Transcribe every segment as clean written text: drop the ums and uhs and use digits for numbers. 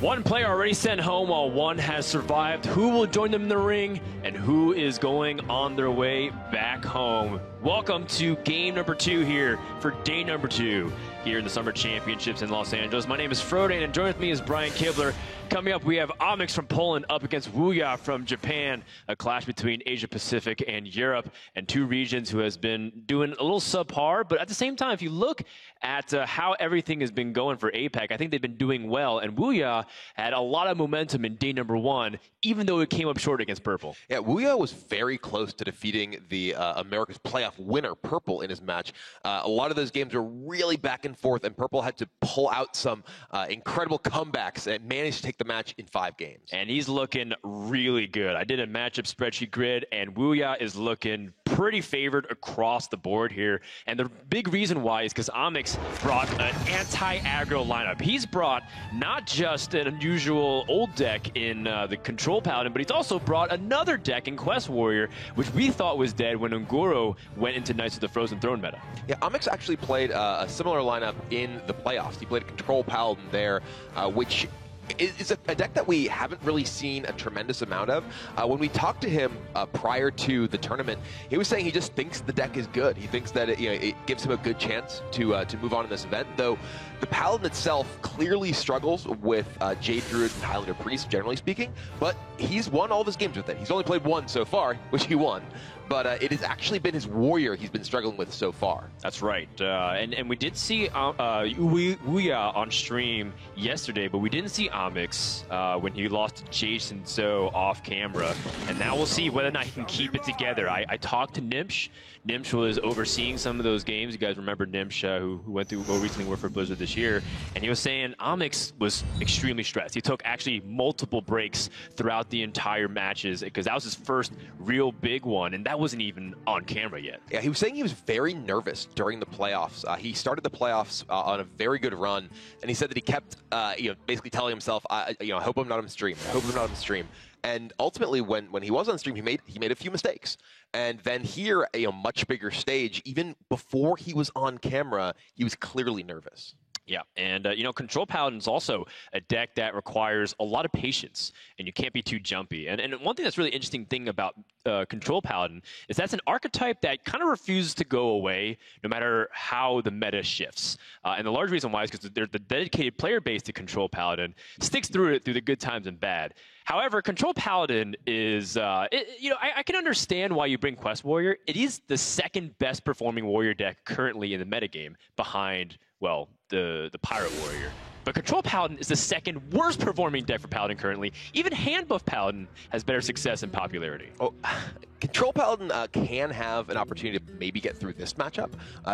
One player already sent home while one has survived. Who will join them in the ring and who is going on their way back home? Welcome to game number 2 here for day number 2 here in the Summer Championships in Los Angeles. My name is Frode, and joining with me is Brian Kibler. Coming up, we have Amix from Poland up against Wuya from Japan, a clash between Asia Pacific and Europe, and two regions who has been doing a little subpar. But at the same time, if you look at how everything has been going for APAC, I think they've been doing well. And Wuya had a lot of momentum in day number 1, even though it came up short against Purple. Yeah, Wuya was very close to defeating the America's playoff winner, Purple, in his match. A lot of those games were really back and forth, and Purple had to pull out some incredible comebacks and managed to take the match in 5 games. And he's looking really good. I did a matchup spreadsheet grid, and Wuya is looking pretty favored across the board here. And the big reason why is because Amix brought an anti-aggro lineup. He's brought not just an unusual old deck in the Control Paladin, but he's also brought another deck in Quest Warrior, which we thought was dead when Ungoro went into Knights of the Frozen Throne meta. Yeah, Amix actually played a similar lineup in the playoffs. He played a Control Paladin there, which is a deck that we haven't really seen a tremendous amount of. When we talked to him prior to the tournament, he was saying he just thinks the deck is good. He thinks that it gives him a good chance to move on in this event, though the Paladin itself clearly struggles with Jade Druid and Highlander Priest, generally speaking, but he's won all of his games with it. He's only played 1 so far, which he won. But it has actually been his Warrior he's been struggling with so far. That's right. And we did see Wuya on stream yesterday, but we didn't see Amix when he lost to Jason So off camera. And now we'll see whether or not he can keep it together. I talked to Nimsh. Nimsh was overseeing some of those games. You guys remember Nimsh, who went through recently worked for Blizzard this year. And he was saying Amix was extremely stressed. He took actually multiple breaks throughout the entire matches because that was his first real big one. And that wasn't even on camera yet. Yeah, he was saying he was very nervous during the playoffs. He started the playoffs on a very good run, and he said that he kept, basically telling himself, I hope I'm not on stream. I hope I'm not on stream. And ultimately, when he was on stream, he made a few mistakes. And then here, a much bigger stage, even before he was on camera, he was clearly nervous. Yeah, and Control Paladin is also a deck that requires a lot of patience, and you can't be too jumpy. And one thing that's really interesting thing about Control Paladin is that's an archetype that kind of refuses to go away no matter how the meta shifts. And the large reason why is because the dedicated player base to Control Paladin sticks through it through the good times and bad. However, Control Paladin is, I can understand why you bring Quest Warrior. It is the second best performing Warrior deck currently in the metagame behind, well, the Pirate Warrior. But Control Paladin is the second worst performing deck for Paladin currently. Even Hand Buff Paladin has better success and popularity. Oh, Control Paladin can have an opportunity to maybe get through this matchup.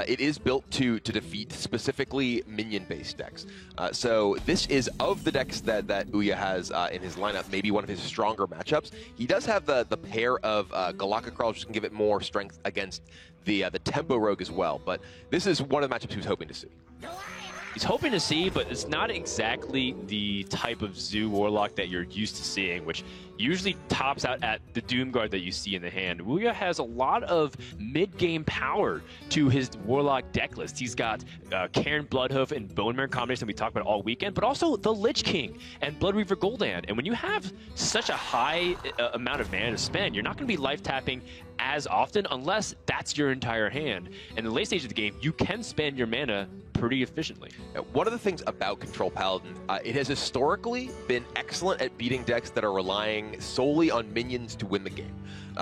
It is built to defeat specifically minion-based decks. So this is, of the decks that Wuya has in his lineup, maybe one of his stronger matchups. He does have the pair of Galaka Crawlers, which can give it more strength against the Tempo Rogue as well. But this is one of the matchups he was hoping to see. He's hoping to see, but it's not exactly the type of Zoo Warlock that you're used to seeing, which usually tops out at the Doomguard that you see in the hand. Wuya has a lot of mid-game power to his Warlock deck list. He's got Cairn Bloodhoof and Bone Mare combination that we talked about all weekend, but also the Lich King and Blood Reaver Gul'dan. And when you have such a high amount of mana to spend, you're not going to be life-tapping as often unless that's your entire hand. And in the late stage of the game, you can spend your mana pretty efficiently. One of the things about Control Paladin, it has historically been excellent at beating decks that are relying solely on minions to win the game.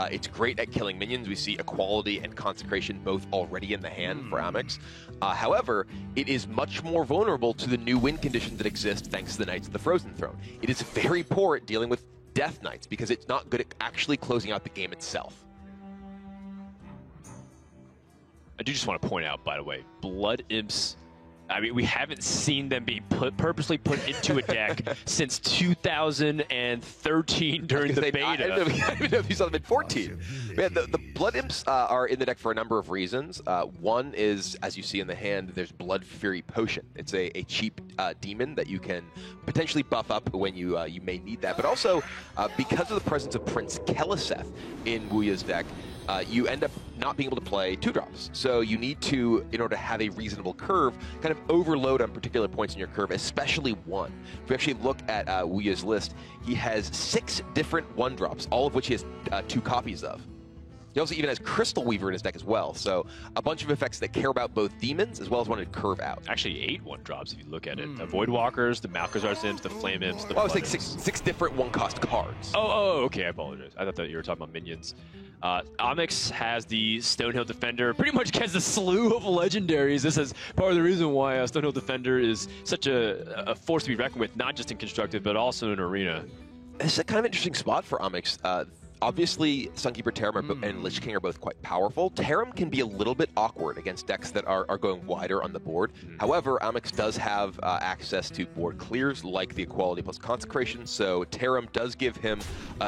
It's great at killing minions. We see Equality and Consecration both already in the hand for Amix. However, it is much more vulnerable to the new win conditions that exist thanks to the Knights of the Frozen Throne. It is very poor at dealing with Death Knights because it's not good at actually closing out the game itself. I do just want to point out, by the way, Blood Imps, I mean, we haven't seen them be purposely put into a deck since 2013 during the beta. I don't know if you saw them in 14. Man, the Blood Imps are in the deck for a number of reasons. One is, as you see in the hand, there's Blood Fury Potion. It's a cheap demon that you can potentially buff up when you may need that. But also, because of the presence of Prince Keleseth in Wuya's deck, you end up not being able to play 2-drops. So you need to, in order to have a reasonable curve, kind of overload on particular points in your curve, especially 1. If we actually look at Wuya's list, he has 6 different 1-drops, all of which he has 2 copies of. He also even has Crystal Weaver in his deck as well, so a bunch of effects that care about both demons as well as wanting to curve out. Actually, 8 1-drops if you look at it. The Voidwalkers, the Malchezaar Imps, the Flame Imps, the I was like 6 different 1-cost cards. Oh, okay, I apologize. I thought that you were talking about minions. Onyx has the Stonehill Defender, pretty much gets a slew of legendaries. This is part of the reason why Stonehill Defender is such a force to be reckoned with, not just in Constructed, but also in Arena. It's a kind of interesting spot for Onyx. Obviously, Sunkeeper Tarim and Lich King are both quite powerful. Tarim can be a little bit awkward against decks that are going wider on the board. However, Onyx does have access to board clears like the Equality plus Consecration, so Tarim does give him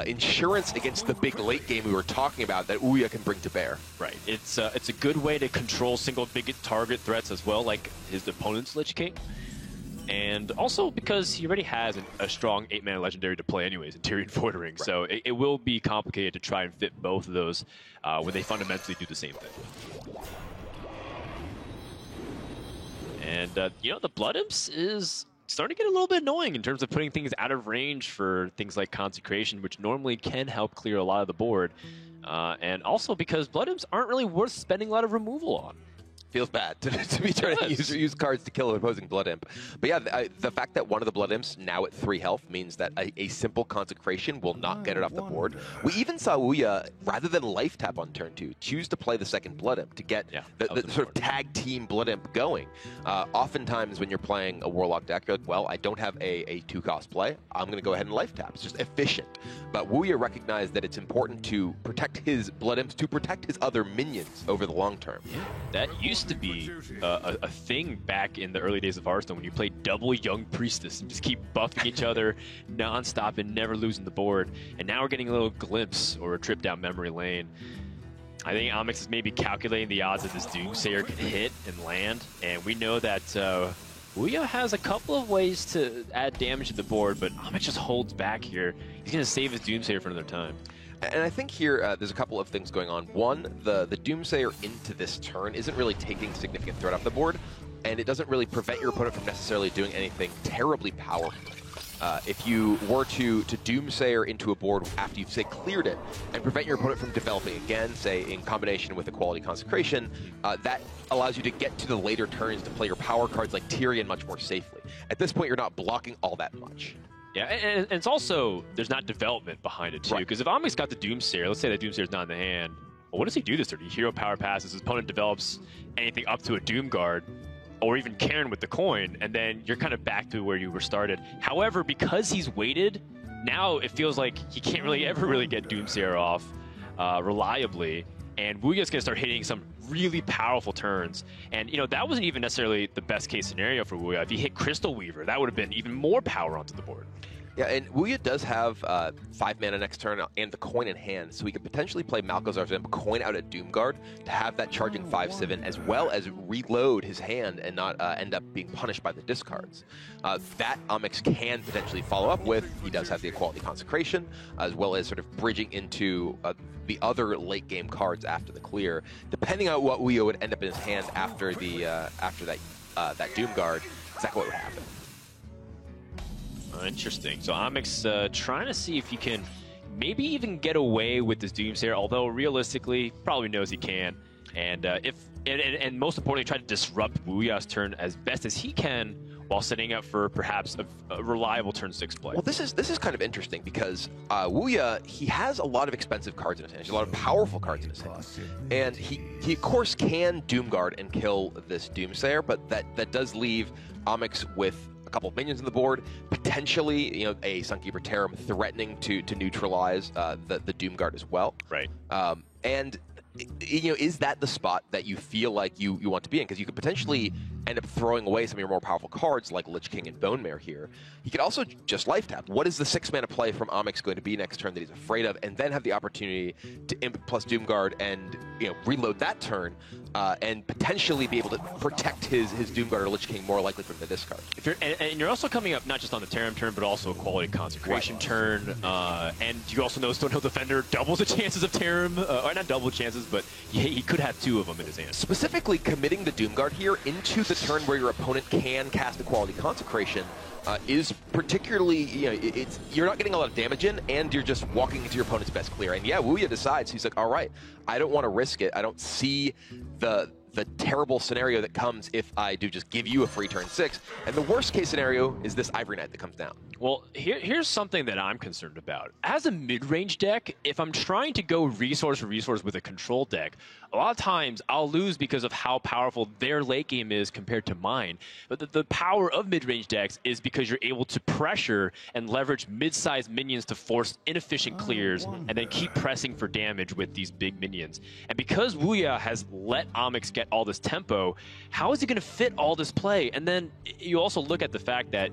insurance against the big late game we were talking about that Ouya can bring to bear. Right. It's a good way to control single big target threats as well, like his opponent's Lich King. And also because he already has a strong 8-mana legendary to play anyways in Tyrion Voidring, right. So it will be complicated to try and fit both of those when they fundamentally do the same thing. And, the Blood Imps is starting to get a little bit annoying in terms of putting things out of range for things like Consecration, which normally can help clear a lot of the board. And also because Blood Imps aren't really worth spending a lot of removal on. Feels bad to be trying to use cards to kill an opposing Blood Imp. But yeah, the fact that one of the Blood Imps now at 3 health means that a simple Consecration will not get it off the board. We even saw Ouya, rather than life tap on turn 2, choose to play the second Blood Imp to get the sort of tag team Blood Imp going. Oftentimes when you're playing a Warlock deck, you're like, well, I don't have a 2-cost play. I'm going to go ahead and life tap. It's just efficient. But Ouya recognized that it's important to protect his Blood Imps, to protect his other minions over the long term. Yeah, that used to be a thing back in the early days of Hearthstone when you played double Young Priestess and just keep buffing each other non-stop and never losing the board. And now we're getting a little glimpse or a trip down memory lane. I think Onyx is maybe calculating the odds that this Doomsayer can hit and land, and we know that Ouya has a couple of ways to add damage to the board, but Onyx just holds back here. He's going to save his Doomsayer for another time. And I think here there's a couple of things going on. One, the Doomsayer into this turn isn't really taking significant threat off the board, and it doesn't really prevent your opponent from necessarily doing anything terribly powerful. If you were to Doomsayer into a board after you've, say, cleared it, and prevent your opponent from developing again, say, in combination with Equality Consecration, that allows you to get to the later turns to play your power cards like Tyrion much more safely. At this point, you're not blocking all that much. Yeah, and it's also, there's not development behind it, too. Because if Onyx got the Doomsayer, let's say that Doomsayer's not in the hand, well, what does he do this turn? He hero power passes, his opponent develops anything up to a Doomguard, or even Cairn with the coin, and then you're kind of back to where you were started. However, because he's waited, now it feels like he can't really ever really get Doomsayer off reliably, and Ouya's going to start hitting some really powerful turns. And, that wasn't even necessarily the best case scenario for Ouya. If he hit Crystal Weaver, that would have been even more power onto the board. Yeah, and Ouya does have 5 mana next turn and the coin in hand, so he could potentially play Malchezaar's Imp, coin out a Doomguard to have that charging 5/7, as well as reload his hand and not end up being punished by the discards. That Onyx can potentially follow up with. He does have the Equality Consecration, as well as sort of bridging into the other late game cards after the clear. Depending on what Ouya would end up in his hand after that Doomguard, exactly what would happen. Interesting. So Onyx trying to see if he can maybe even get away with this Doomsayer, although realistically probably knows he can. And and most importantly, try to disrupt Ouya's turn as best as he can while setting up for perhaps a reliable turn 6 play. Well, this is kind of interesting because Ouya, he has a lot of expensive cards in his hand. He has a lot of powerful cards in his hand. And he of course can Doomguard and kill this Doomsayer, but that does leave Onyx with a couple of minions on the board, potentially, a Sunkeeper Tarim threatening to neutralize the Doomguard as well. Right. And is that the spot that you feel like you want to be in? Because you could potentially end up throwing away some of your more powerful cards like Lich King and Bone Mare here. He could also just life tap. What is the 6-mana play from Onyx going to be next turn that he's afraid of, and then have the opportunity to Imp plus Doomguard and reload that turn and potentially be able to protect his Doomguard or Lich King more likely from the discard. And you're also coming up not just on the Tarim turn, but also a Quality Consecration turn, and you also know Stonehill Defender doubles the chances of Tarim, or not double chances, but he could have 2 of them in his hand. Specifically, committing the Doomguard here into the turn where your opponent can cast a Quality Consecration is particularly, you're not getting a lot of damage in, and you're just walking into your opponent's best clear. And yeah, Wuya decides, he's like, all right, I don't want to risk it. I don't see the terrible scenario that comes if I do just give you a free turn 6. And the worst case scenario is this Ivory Knight that comes down. Well, here's something that I'm concerned about. As a mid-range deck, if I'm trying to go resource for resource with a control deck, a lot of times I'll lose because of how powerful their late game is compared to mine. But the power of mid-range decks is because you're able to pressure and leverage mid-sized minions to force inefficient clears and then keep pressing for damage with these big minions. And because Wuya has let Onyx get all this tempo, how is he going to fit all this play? And then you also look at the fact that,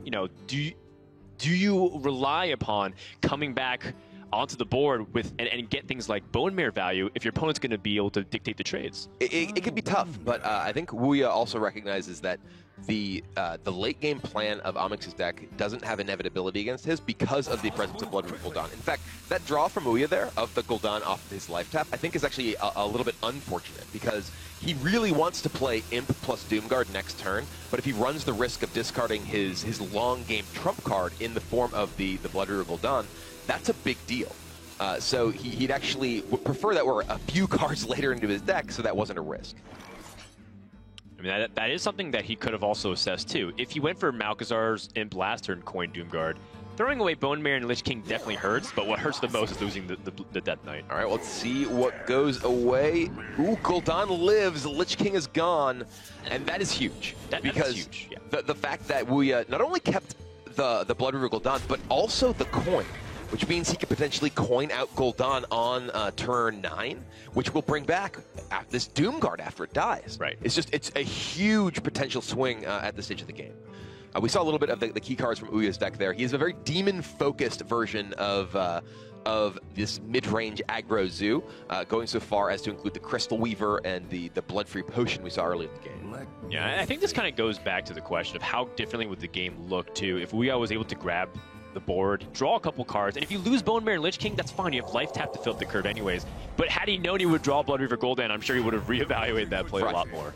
do you rely upon coming back onto the board with and get things like Bone Mare value if your opponent's going to be able to dictate the trades? It could be tough, but I think Wuya also recognizes that the late game plan of Onyx's deck doesn't have inevitability against his because of the presence of Blood River Gul'dan. In fact, that draw from Wuya there of the Gul'dan off of his life tap, I think is actually a little bit unfortunate because he really wants to play Imp plus Doomguard next turn, but if he runs the risk of discarding his long game trump card in the form of the Blood River Gul'dan, that's a big deal. So he'd actually would prefer that were a few cards later into his deck so that wasn't a risk. I mean, that is something that he could have also assessed too. If he went for Malchezaar's Imp last turn, coin Doomguard, throwing away Bone Mare and Lich King definitely hurts, but what hurts the most is losing the Death Knight. All right, well, let's see what goes away. Ooh, Gul'dan lives, Lich King is gone, and that is huge. Because huge, yeah. The fact that Wuya not only kept the Blood River Gul'dan, but also the coin, which means he could potentially coin out Gul'dan on turn 9, which will bring back this Doomguard after it dies. Right. It's a huge potential swing at this stage of the game. We saw a little bit of the key cards from Wuya's deck there. He is a very demon-focused version of this mid-range aggro zoo, going so far as to include the Crystal Weaver and the Blood-Free Potion we saw earlier in the game. Yeah, I think this kind of goes back to the question of how differently would the game look, too, if Wuya was able to grab the board, draw a couple cards, and if you lose Bone Mare and Lich King, that's fine. You have life tap to fill up the curve anyways. But had he known he would draw Blood River Gul'dan, I'm sure he would have reevaluated that play a lot more.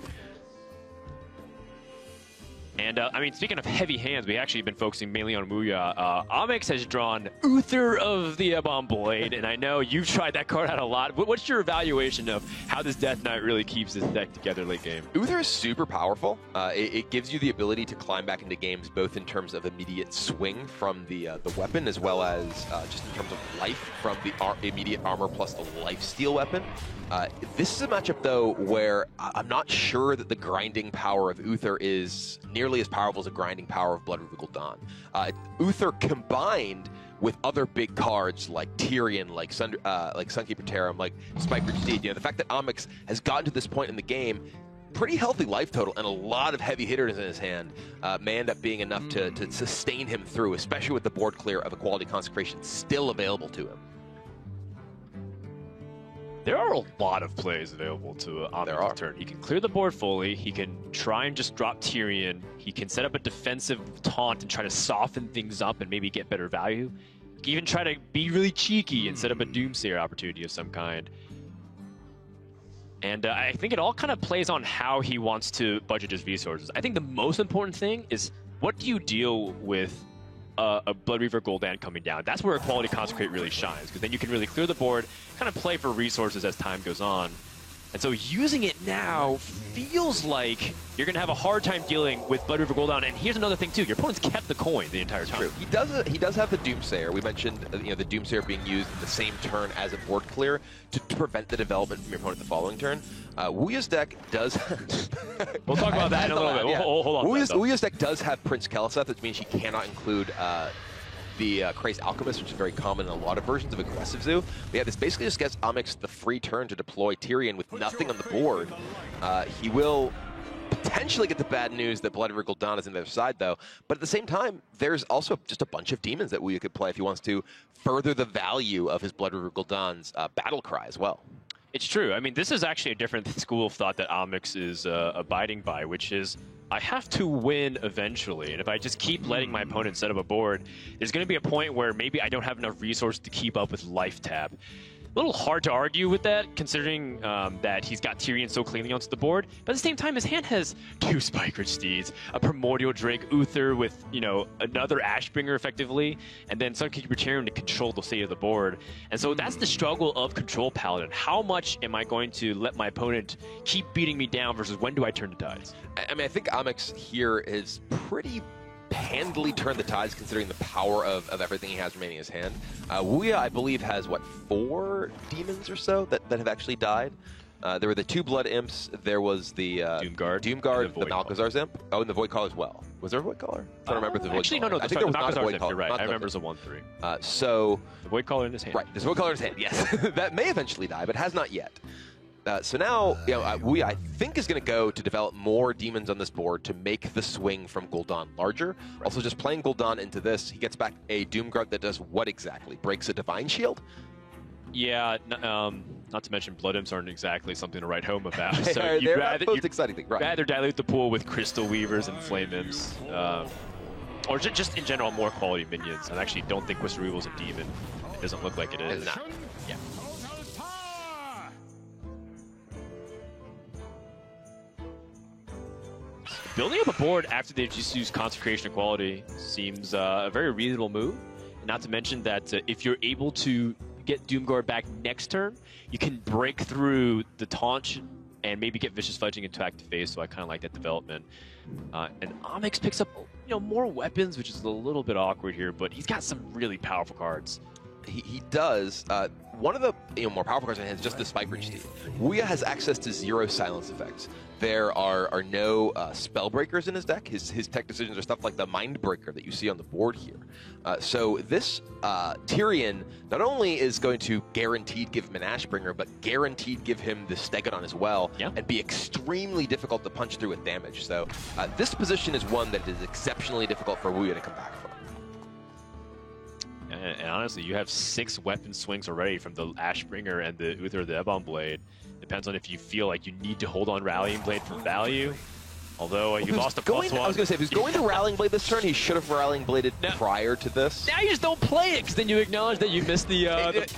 And, I mean, speaking of heavy hands, we actually have been focusing mainly on Wuya. Onyx has drawn Uther of the Ebon Blade, and I know you've tried that card out a lot. What's your evaluation of how this Death Knight really keeps his deck together late game? Uther is super powerful. It gives you the ability to climb back into games, both in terms of immediate swing from the weapon, as well as just in terms of life from the immediate armor plus the lifesteal weapon. This is a matchup, though, where I'm not sure that the grinding power of Uther is nearly as powerful as the grinding power of Blood River Gul'dan. Uther combined with other big cards like Tyrion, like Sunkeeper Tarim, like Spikeridge Steed, the fact that Onyx has gotten to this point in the game, pretty healthy life total and a lot of heavy hitters in his hand may end up being enough to sustain him through, especially with the board clear of a Quality Consecration still available to him. There are a lot of plays available to Onyx this turn. He can clear the board fully. He can try and just drop Tyrion. He can set up a defensive taunt and try to soften things up and maybe get better value. He can even try to be really cheeky and set up a Doomsayer opportunity of some kind. And I think it all kind of plays on how he wants to budget his resources. I think the most important thing is, what do you deal with a Blood Reaver Gul'dan coming down? That's where a Quality Consecrate really shines, because then you can really clear the board, kind of play for resources as time goes on. And so using it now feels like you're going to have a hard time dealing with Blood River Gul'dan. And here's another thing, too. Your opponent's kept the coin the entire time. True. He does have the Doomsayer. We mentioned the Doomsayer being used in the same turn as a board clear to prevent the development from your opponent the following turn. Wuya's deck does... We'll talk about that in a little bit. Yeah. Hold on. Wuya's deck does have Prince Keleseth, which means she cannot include the Crazed Alchemist, which is very common in a lot of versions of Aggressive Zoo. But yeah, this basically just gets Onyx the free turn to deploy Tyrion with nothing on the board. He will potentially get the bad news that Blood River Gul'dan is on the other side, though. But at the same time, there's also just a bunch of demons that Ouya could play if he wants to further the value of his Blood River Gul'dan's battle cry as well. It's true. I mean, this is actually a different school of thought that Amix is abiding by, which is I have to win eventually. And if I just keep letting my opponent set up a board, there's going to be a point where maybe I don't have enough resources to keep up with life tap. A little hard to argue with that, considering that he's got Tyrion so cleanly onto the board. But at the same time, his hand has 2 Spikeridge Steeds, a Primordial Drake, Uther with, you know, another Ashbringer effectively, and then Sunkeeper Tyrion to control the state of the board. And so that's the struggle of Control Paladin. How much am I going to let my opponent keep beating me down versus when do I turn the tides? I mean, I think Amix here is pretty handily turned the tides considering the power of everything he has remaining in his hand. Ouya, I believe, has, what, 4 demons or so that have actually died? There were the 2 Blood Imps, there was the Doomguard, the Malchezaar's Imp. Oh, and the Void Caller as well. Was there a Void Caller? I don't remember the Void Actually, Caller. no, I think there was not a Void Imp, Caller. you're right. I remember the it's a 1/3. So The Void Caller in his hand. right, there's a Void Caller in his hand, yes. That may eventually die, but has not yet. So now, you know, Ouya, I think, is going to go to develop more demons on this board to make the swing from Gul'dan larger. Right. Also, just playing Gul'dan into this, he gets back a Doomguard that does what exactly? Breaks a Divine Shield? Yeah, not to mention Blood Imps aren't exactly something to write home about. So They're you'd not the most exciting thing, right? rather dilute the pool with Crystal Weavers and Flame Imps. Or just in general, more quality minions. I actually don't think Crystal Weaver's a demon. It doesn't look like it is. It's not. Yeah. Building up a board after they've just used Consecration Equality seems a very reasonable move. Not to mention that if you're able to get Doomguard back next turn, you can break through the taunt and maybe get Vicious Fudging into active phase, so I kind of like that development. And Amix picks up, you know, more weapons, which is a little bit awkward here, but he's got some really powerful cards. He does. One of the more powerful cards in hand is just the Spikeridge Steed. Ouya has access to 0 silence effects. There are no spell breakers in his deck. His tech decisions are stuff like the Mind Breaker that you see on the board here. So this Tyrion not only is going to guaranteed give him an Ashbringer, but guaranteed give him the Stegodon as well, and be extremely difficult to punch through with damage. So this position is one that is exceptionally difficult for Ouya to come back from. And honestly, you have 6 weapon swings already from the Ashbringer and the Uther the Ebon Blade. Depends on if you feel like you need to hold on Rallying Blade for value. Although you lost a +1. I was going to say, if he's going to Rallying Blade this turn, he should have Rallying Bladed prior to this. Now you just don't play it, because then you acknowledge that you missed the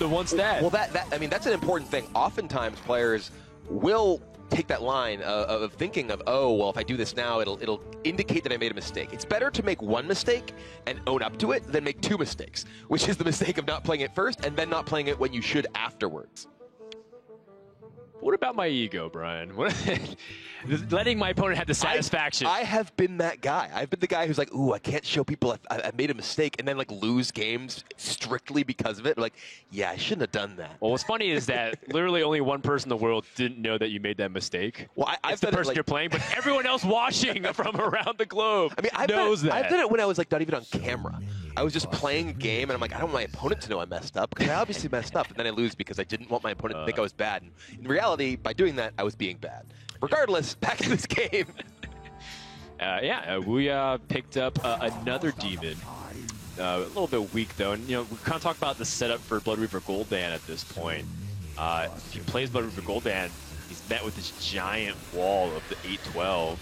one stat. Well, I mean, that's an important thing. Oftentimes, players will take that line of thinking of, oh, well, if I do this now, it'll indicate that I made a mistake. It's better to make 1 mistake and own up to it than make 2 mistakes, which is the mistake of not playing it first and then not playing it when you should afterwards. What about my ego, Brian? Letting my opponent have the satisfaction. I have been that guy. I've been the guy who's like, ooh, I can't show people I made a mistake, and then like lose games strictly because of it. Like, yeah, I shouldn't have done that. Well, what's funny is that literally only one person in the world didn't know that you made that mistake. Well, I've the person you're playing, but everyone else watching from around the globe knows that. I've done it when I was like not even on camera. I was just playing a game, and I'm like, I don't want my opponent to know I messed up, because I obviously messed up, and then I lose because I didn't want my opponent to think I was bad. And in reality, by doing that, I was being bad. Regardless, back to this game. Ouya picked up another demon. A little bit weak, though. And, you know, we kind of talked about the setup for Blood Reaver Gul'dan at this point. If he plays Blood Reaver Gul'dan, he's met with this giant wall of the 8/12.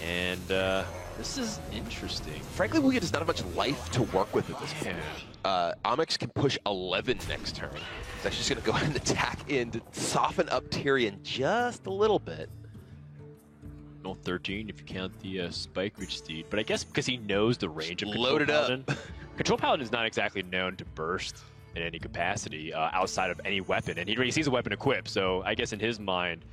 And this is interesting. Frankly, Ouya does not have much life to work with at this point. Amix can push 11 next turn. He's actually just going to go ahead and attack in to soften up Tyrion just a little bit. No 13 if you count the Spikeridge Steed, but I guess because he knows the range of Control Loaded Paladin. up. Control Paladin is not exactly known to burst in any capacity outside of any weapon, and he sees a weapon equipped, so I guess in his mind,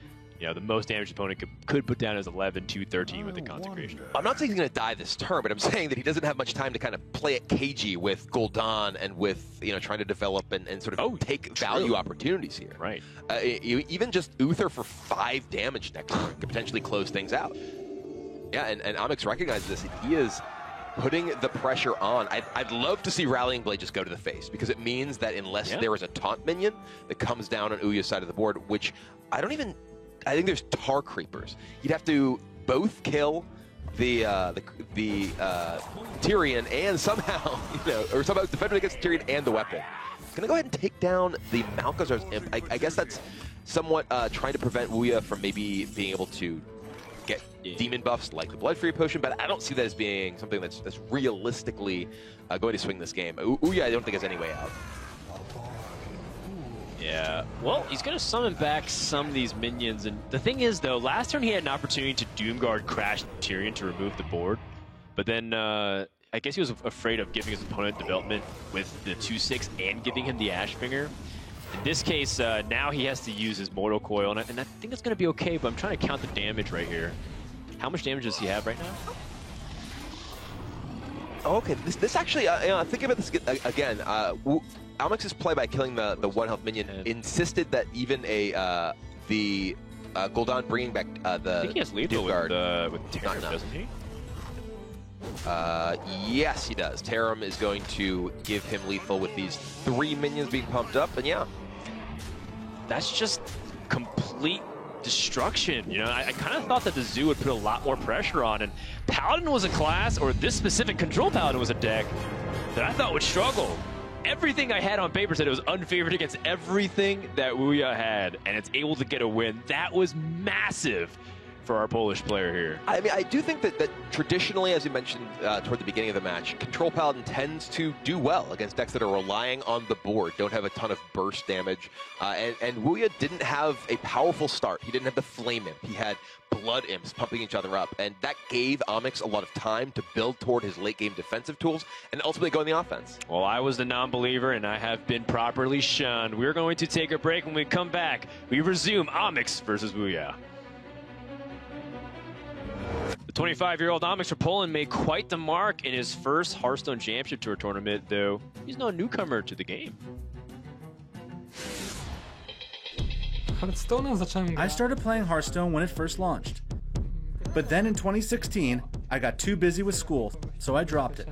you know, the most damaged opponent could put down is 11, 2, 13 with the Consecration. I'm not saying he's going to die this turn, but I'm saying that he doesn't have much time to kind of play it cagey with Gul'dan and with, you know, trying to develop and sort of take value opportunities here. Right. Even just Uther for 5 damage next turn could potentially close things out. Yeah, and Amix recognizes this. He is putting the pressure on. I'd love to see Rallying Blade just go to the face, because it means that unless there is a taunt minion that comes down on Ouya's side of the board, which I don't even I think there's Tar Creepers. You'd have to both kill the Tyrion and somehow, or somehow defend against Tyrion and the weapon. Gonna go ahead and take down the Malchezaar's Imp. I guess that's somewhat trying to prevent Wuya from maybe being able to get demon buffs like the Blood Fury Potion, but I don't see that as being something that's realistically going to swing this game. Wuya, I don't think has any way out. Yeah, well, he's going to summon back some of these minions, and the thing is, though, last turn he had an opportunity to Doomguard crash Tyrion to remove the board, but then I guess he was afraid of giving his opponent development with the 2/6 and giving him the Ashbringer. In this case, now he has to use his Mortal Coil, and I think that's going to be okay, but I'm trying to count the damage right here. How much damage does he have right now? Oh, okay, this actually, thinking about this again, Amix's play by killing the 1 health minion insisted that even the Gul'dan bringing back the I think he has lethal with Tarim, doesn't he? Yes, he does. Tarim is going to give him lethal with these 3 minions being pumped up, and yeah. That's just complete destruction. I kind of thought that the Zoo would put a lot more pressure on, and Paladin was a class, or this specific Control Paladin was a deck that I thought would struggle. Everything I had on paper said it was unfavored against everything that Wuya had, and it's able to get a win. That was massive for our Polish player here. I mean, I do think that traditionally, as you mentioned toward the beginning of the match, Control Paladin tends to do well against decks that are relying on the board, don't have a ton of burst damage. And Wuya didn't have a powerful start. He didn't have the Flame Imp. He had Blood Imps pumping each other up, and that gave Amix a lot of time to build toward his late-game defensive tools and ultimately go in the offense. Well, I was the non-believer, and I have been properly shunned. We're going to take a break. When we come back, we resume Amix versus Wuya. The 25-year-old Amix for Poland made quite the mark in his first Hearthstone Championship Tour tournament, though he's no newcomer to the game. I started playing Hearthstone when it first launched. But then in 2016, I got too busy with school, so I dropped it.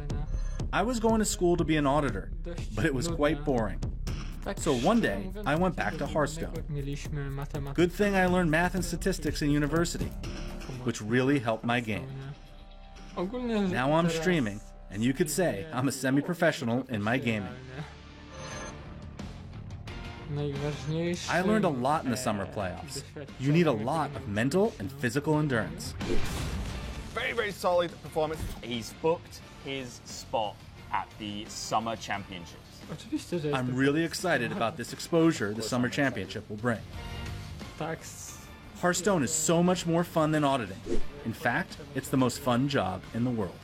I was going to school to be an auditor, but it was quite boring. So one day, I went back to Hearthstone. Good thing I learned math and statistics in university, which really helped my game. Now I'm streaming, and you could say I'm a semi-professional in my gaming. I learned a lot in the summer playoffs. You need a lot of mental and physical endurance. Very, very solid performance. He's booked his spot at the Summer Championships. I'm really excited about this exposure the Summer Championship will bring. Hearthstone is so much more fun than auditing. In fact, it's the most fun job in the world.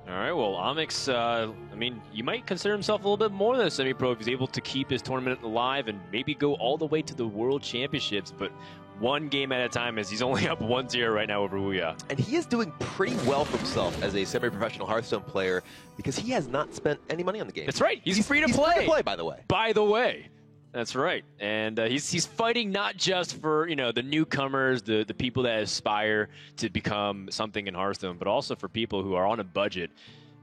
All right, well, Amix, I mean, you might consider himself a little bit more than a semi-pro if he's able to keep his tournament alive and maybe go all the way to the World Championships, but one game at a time, as he's only up 1-0 right now over Wuya. And he is doing pretty well for himself as a semi-professional Hearthstone player because he has not spent any money on the game. That's right. He's free to play. Free to play, by the way. By the way. That's right. And he's fighting not just for, the newcomers, the people that aspire to become something in Hearthstone, but also for people who are on a budget.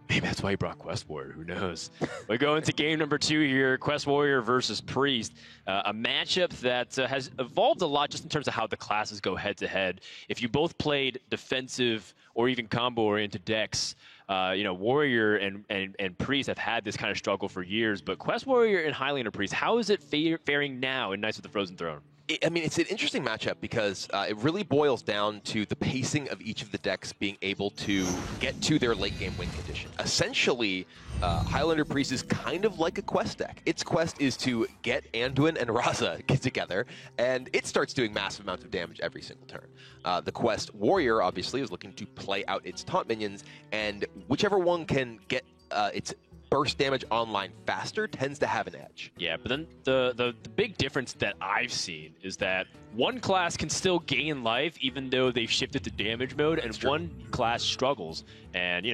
Maybe that's why he brought Quest Warrior. Who knows? We go into game number 2 here, Quest Warrior versus Priest, a matchup that has evolved a lot just in terms of how the classes go head-to-head. If you both played defensive or even combo-oriented decks, Warrior and Priest have had this kind of struggle for years, but Quest Warrior and Highlander Priest, how is it faring now in Knights of the Frozen Throne? I mean, it's an interesting matchup because it really boils down to the pacing of each of the decks being able to get to their late-game win condition. Essentially, Highlander Priest is kind of like a Quest deck. Its quest is to get Anduin and Raza together, and it starts doing massive amounts of damage every single turn. The Quest Warrior, obviously, is looking to play out its taunt minions, and whichever one can get its burst damage online faster tends to have an edge. Yeah, but then the big difference that I've seen is that one class can still gain life even though they've shifted to damage mode, and one class struggles. And,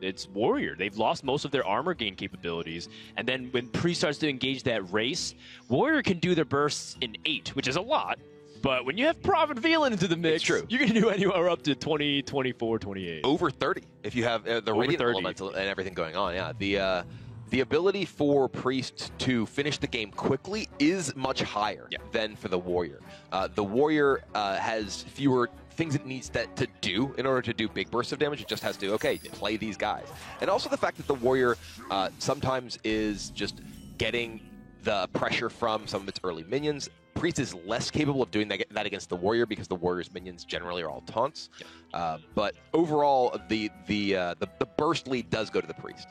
it's Warrior. They've lost most of their armor gain capabilities. And then when Priest starts to engage that race, Warrior can do their bursts in 8, which is a lot. But when you have Prophet Velan into the mix, you can do anywhere up to 20, 24, 28. Over 30 if you have the Radiant Elemental and everything going on, yeah. the ability for Priest to finish the game quickly is much higher than for the Warrior. The Warrior has fewer things it needs to do in order to do big bursts of damage. It just has to, okay, play these guys. And also the fact that the Warrior sometimes is just getting the pressure from some of its early minions. Priest is less capable of doing that against the Warrior because the Warrior's minions generally are all taunts. But overall, the burst lead does go to the Priest.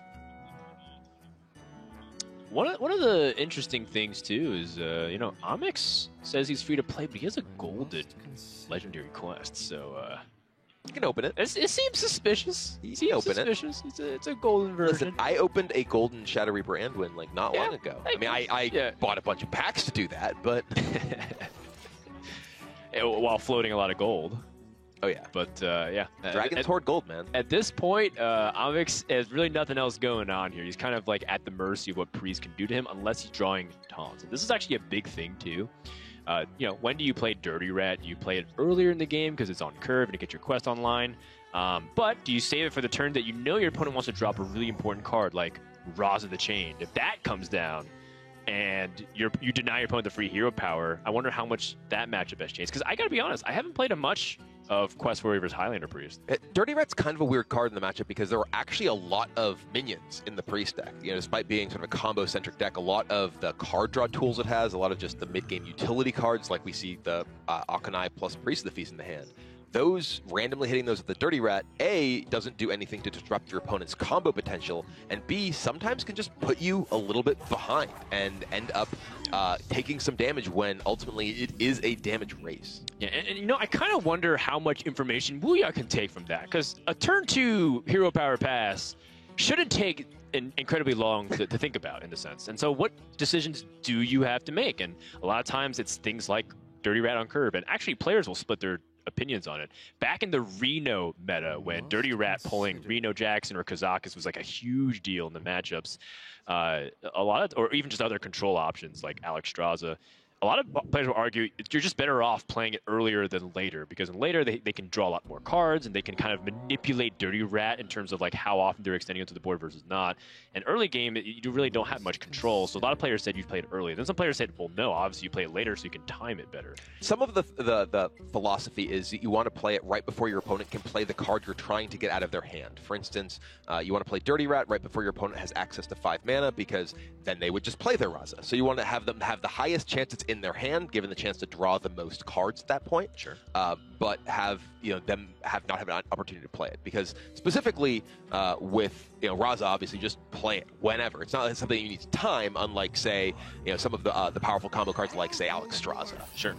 One of the interesting things too is Amix says he's free to play, but he has a golden legendary quest, so you can open it. It seems suspicious. You can open suspicious. It's a golden version. Listen, I opened a golden Shadow Reaper Anduin like not long ago. I bought a bunch of packs to do that, but while floating a lot of gold. Oh yeah, but yeah, Dragon's Horde gold, man. At this point, Amix has really nothing else going on here. He's kind of like at the mercy of what Priest can do to him, unless he's drawing taunts. And this is actually a big thing too. When do you play Dirty Rat? Do you play it earlier in the game because it's on curve and to get your quest online? But do you save it for the turn that you know your opponent wants to drop a really important card like Raza the Chained? If that comes down and you deny your opponent the free hero power, I wonder how much that matchup has changed. Because I gotta be honest, I haven't played a much of Quest Warrior vs. Highlander Priest. Dirty Rat's kind of a weird card in the matchup because there were actually a lot of minions in the Priest deck. Despite being sort of a combo-centric deck, a lot of the card draw tools it has, a lot of just the mid-game utility cards, like we see the Akanai plus Priest of the Feast in the hand. Those, randomly hitting those with the Dirty Rat, A, doesn't do anything to disrupt your opponent's combo potential, and B, sometimes can just put you a little bit behind and end up taking some damage when ultimately it is a damage race. Yeah, and I kind of wonder how much information Wuya can take from that, because a turn 2 hero power pass shouldn't take incredibly long to think about, in a sense. And so what decisions do you have to make? And a lot of times it's things like Dirty Rat on curve, and actually players will split their opinions on it. Back in the Reno meta, when Dirty Rat pulling Reno Jackson or Kazakus was like a huge deal in the matchups, or even just other control options like Alex Straza, a lot of players will argue you're just better off playing it earlier than later, because in later they can draw a lot more cards and they can kind of manipulate Dirty Rat in terms of like how often they're extending onto the board versus not. And early game, you really don't have much control, so a lot of players said you played early. Then some players said, well, no, obviously you play it later so you can time it better. Some of the philosophy is that you want to play it right before your opponent can play the card you're trying to get out of their hand. For instance, you want to play Dirty Rat right before your opponent has access to 5 mana, because then they would just play their Raza. So you want to have them have the highest chances in their hand, given the chance to draw the most cards at that point. Sure. But have them not have an opportunity to play it, because specifically with Raza, obviously just play it whenever. It's not something you need time, unlike say some of the powerful combo cards like say Alex Straza. Sure.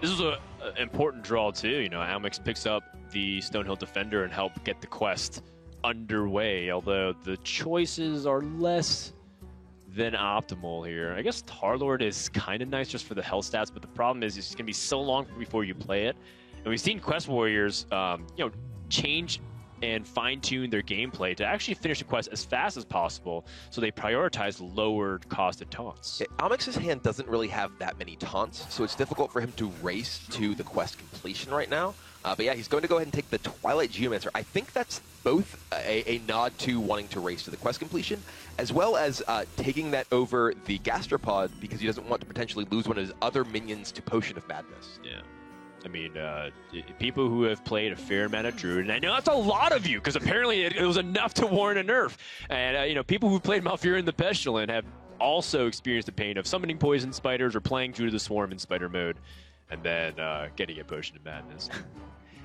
This is an important draw too. Amix picks up the Stonehill Defender and help get the quest underway, although the choices are less than optimal here. I guess Tarlord is kind of nice just for the health stats, but the problem is it's going to be so long before you play it. And we've seen Quest Warriors, change and fine-tune their gameplay to actually finish the quest as fast as possible, so they prioritize lower costed taunts. Amix's hand doesn't really have that many taunts, so it's difficult for him to race to the quest completion right now. But yeah, he's going to go ahead and take the Twilight Geomancer. I think that's both a nod to wanting to race to the quest completion, as well as taking that over the Gastropod, because he doesn't want to potentially lose one of his other minions to Potion of Madness. Yeah. I mean, people who have played a fair amount of Druid, and I know that's a lot of you, because apparently it was enough to warrant a nerf. And, people who played Malfurion the Pestilent have also experienced the pain of summoning poison spiders or playing Druid of the Swarm in spider mode, and then getting a Potion of Madness.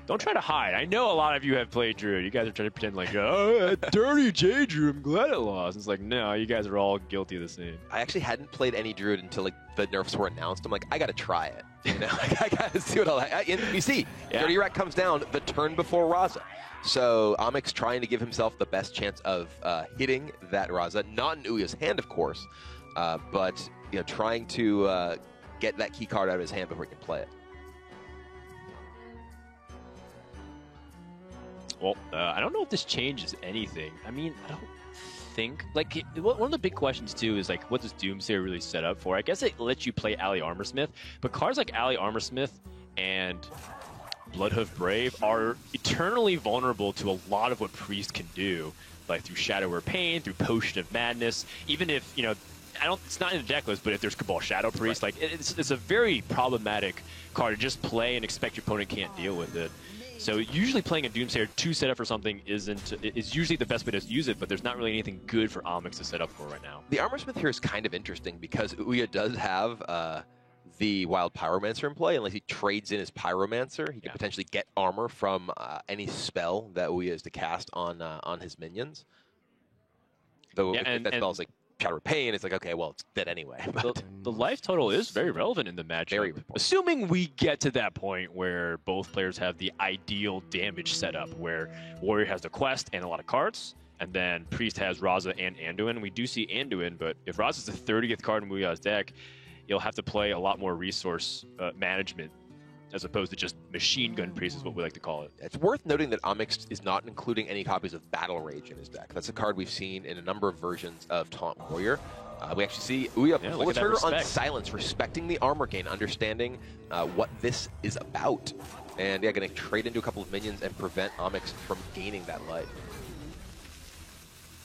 Don't try to hide. I know a lot of you have played Druid. You guys are trying to pretend like, oh, dirty J Drew, I'm glad it lost. It's like, no, you guys are all guilty of the same. I actually hadn't played any Druid until the nerfs were announced. I'm like, I got to try it. I got to see what all that. You see, Dirty Rat comes down the turn before Raza. So Amix trying to give himself the best chance of hitting that Raza. Not in Ouya's hand, of course, but trying to get that key card out of his hand before he can play it. Well, I don't know if this changes anything. I mean, I don't think... one of the big questions, too, is, what does Doomsayer really set up for? I guess it lets you play Ali Armorsmith, but cards like Ali Armorsmith and Bloodhoof Brave are eternally vulnerable to a lot of what Priest can do, like through Shadow or Pain, through Potion of Madness. Even if, you know, it's not in the deck list, but if there's Cabal Shadow Priest, like it's a very problematic card to just play and expect your opponent can't deal with it. So usually playing a Doomsayer to set up for something is usually the best way to use it, but there's not really anything good for Onyx to set up for right now. The Armorsmith here is kind of interesting because Ouya does have the Wild Pyromancer in play. Unless he trades in his Pyromancer, he can potentially get armor from any spell that Ouya is to cast on his minions. Though if that spell's like Shadow Pain, it's like, okay, well, it's dead anyway. The life total is very relevant in the matchup. Very important. Assuming we get to that point where both players have the ideal damage setup, where Warrior has the quest and a lot of cards, and then Priest has Raza and Anduin. We do see Anduin, but if Raza's the 30th card in Ouya's deck, you'll have to play a lot more resource management as opposed to just Machine Gun Priest is what we like to call it. It's worth noting that Onyx is not including any copies of Battle Rage in his deck. That's a card we've seen in a number of versions of Taunt Warrior. We actually see Ouya pull the trigger on Silence, respecting the armor gain, understanding what this is about. And yeah, going to trade into a couple of minions and prevent Onyx from gaining that life.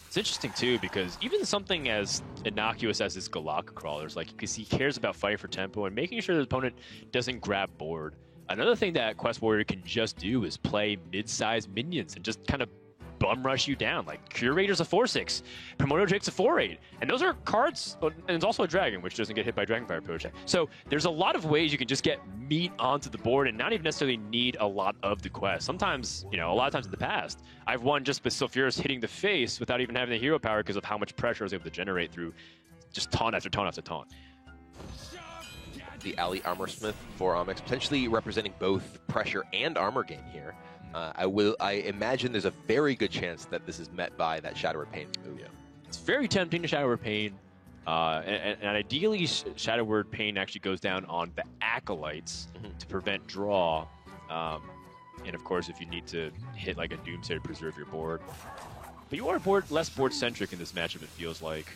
It's interesting too because even something as innocuous as this Galaka Crawlers, like because he cares about fighting for tempo and making sure the opponent doesn't grab board. Another thing that Quest Warrior can just do is play mid-sized minions and just kind of bum rush you down. Like Curator's a 4/6, Primordial Drake's a 4/8, and those are cards. And it's also a dragon, which doesn't get hit by Dragonfire Project. So there's a lot of ways you can just get meat onto the board and not even necessarily need a lot of the quest. Sometimes, you know, a lot of times in the past, I've won just with Sulfuras hitting the face without even having the hero power because of how much pressure I was able to generate through just taunt after taunt after taunt. The Ali Armorsmith for Onyx, potentially representing both pressure and armor gain here. I imagine there's a very good chance that this is met by that Shadow Word Pain from Ouya. It's very tempting to Shadow Word Pain. And ideally, Shadow Word Pain actually goes down on the Acolytes to prevent draw. And of course, if you need to hit like a Doomsayer to preserve your board. But you are less board-centric in this matchup, it feels like.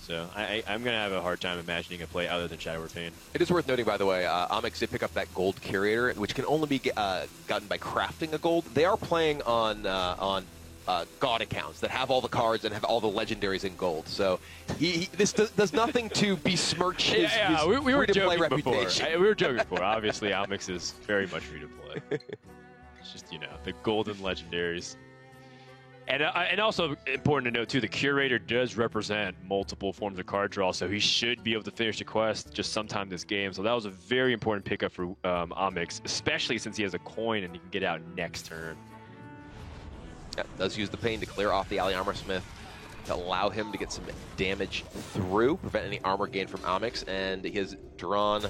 So I'm going to have a hard time imagining a play other than Shadow Word Pain. It is worth noting, by the way, Onyx did pick up that gold Curator, which can only be gotten by crafting a gold. They are playing on God accounts that have all the cards and have all the legendaries in gold. So this does nothing to besmirch his, we were joking reputation. Before. We were joking before. Obviously, Onyx is very much free to play. It's just, you know, the golden legendaries. And also important to note, too, the Curator does represent multiple forms of card draw, so he should be able to finish the quest just sometime this game. So that was a very important pickup for Onyx, especially since he has a coin and he can get out next turn. Yeah, does use the Pain to clear off the Ali Armorsmith to allow him to get some damage through, prevent any armor gain from Onyx, and he has drawn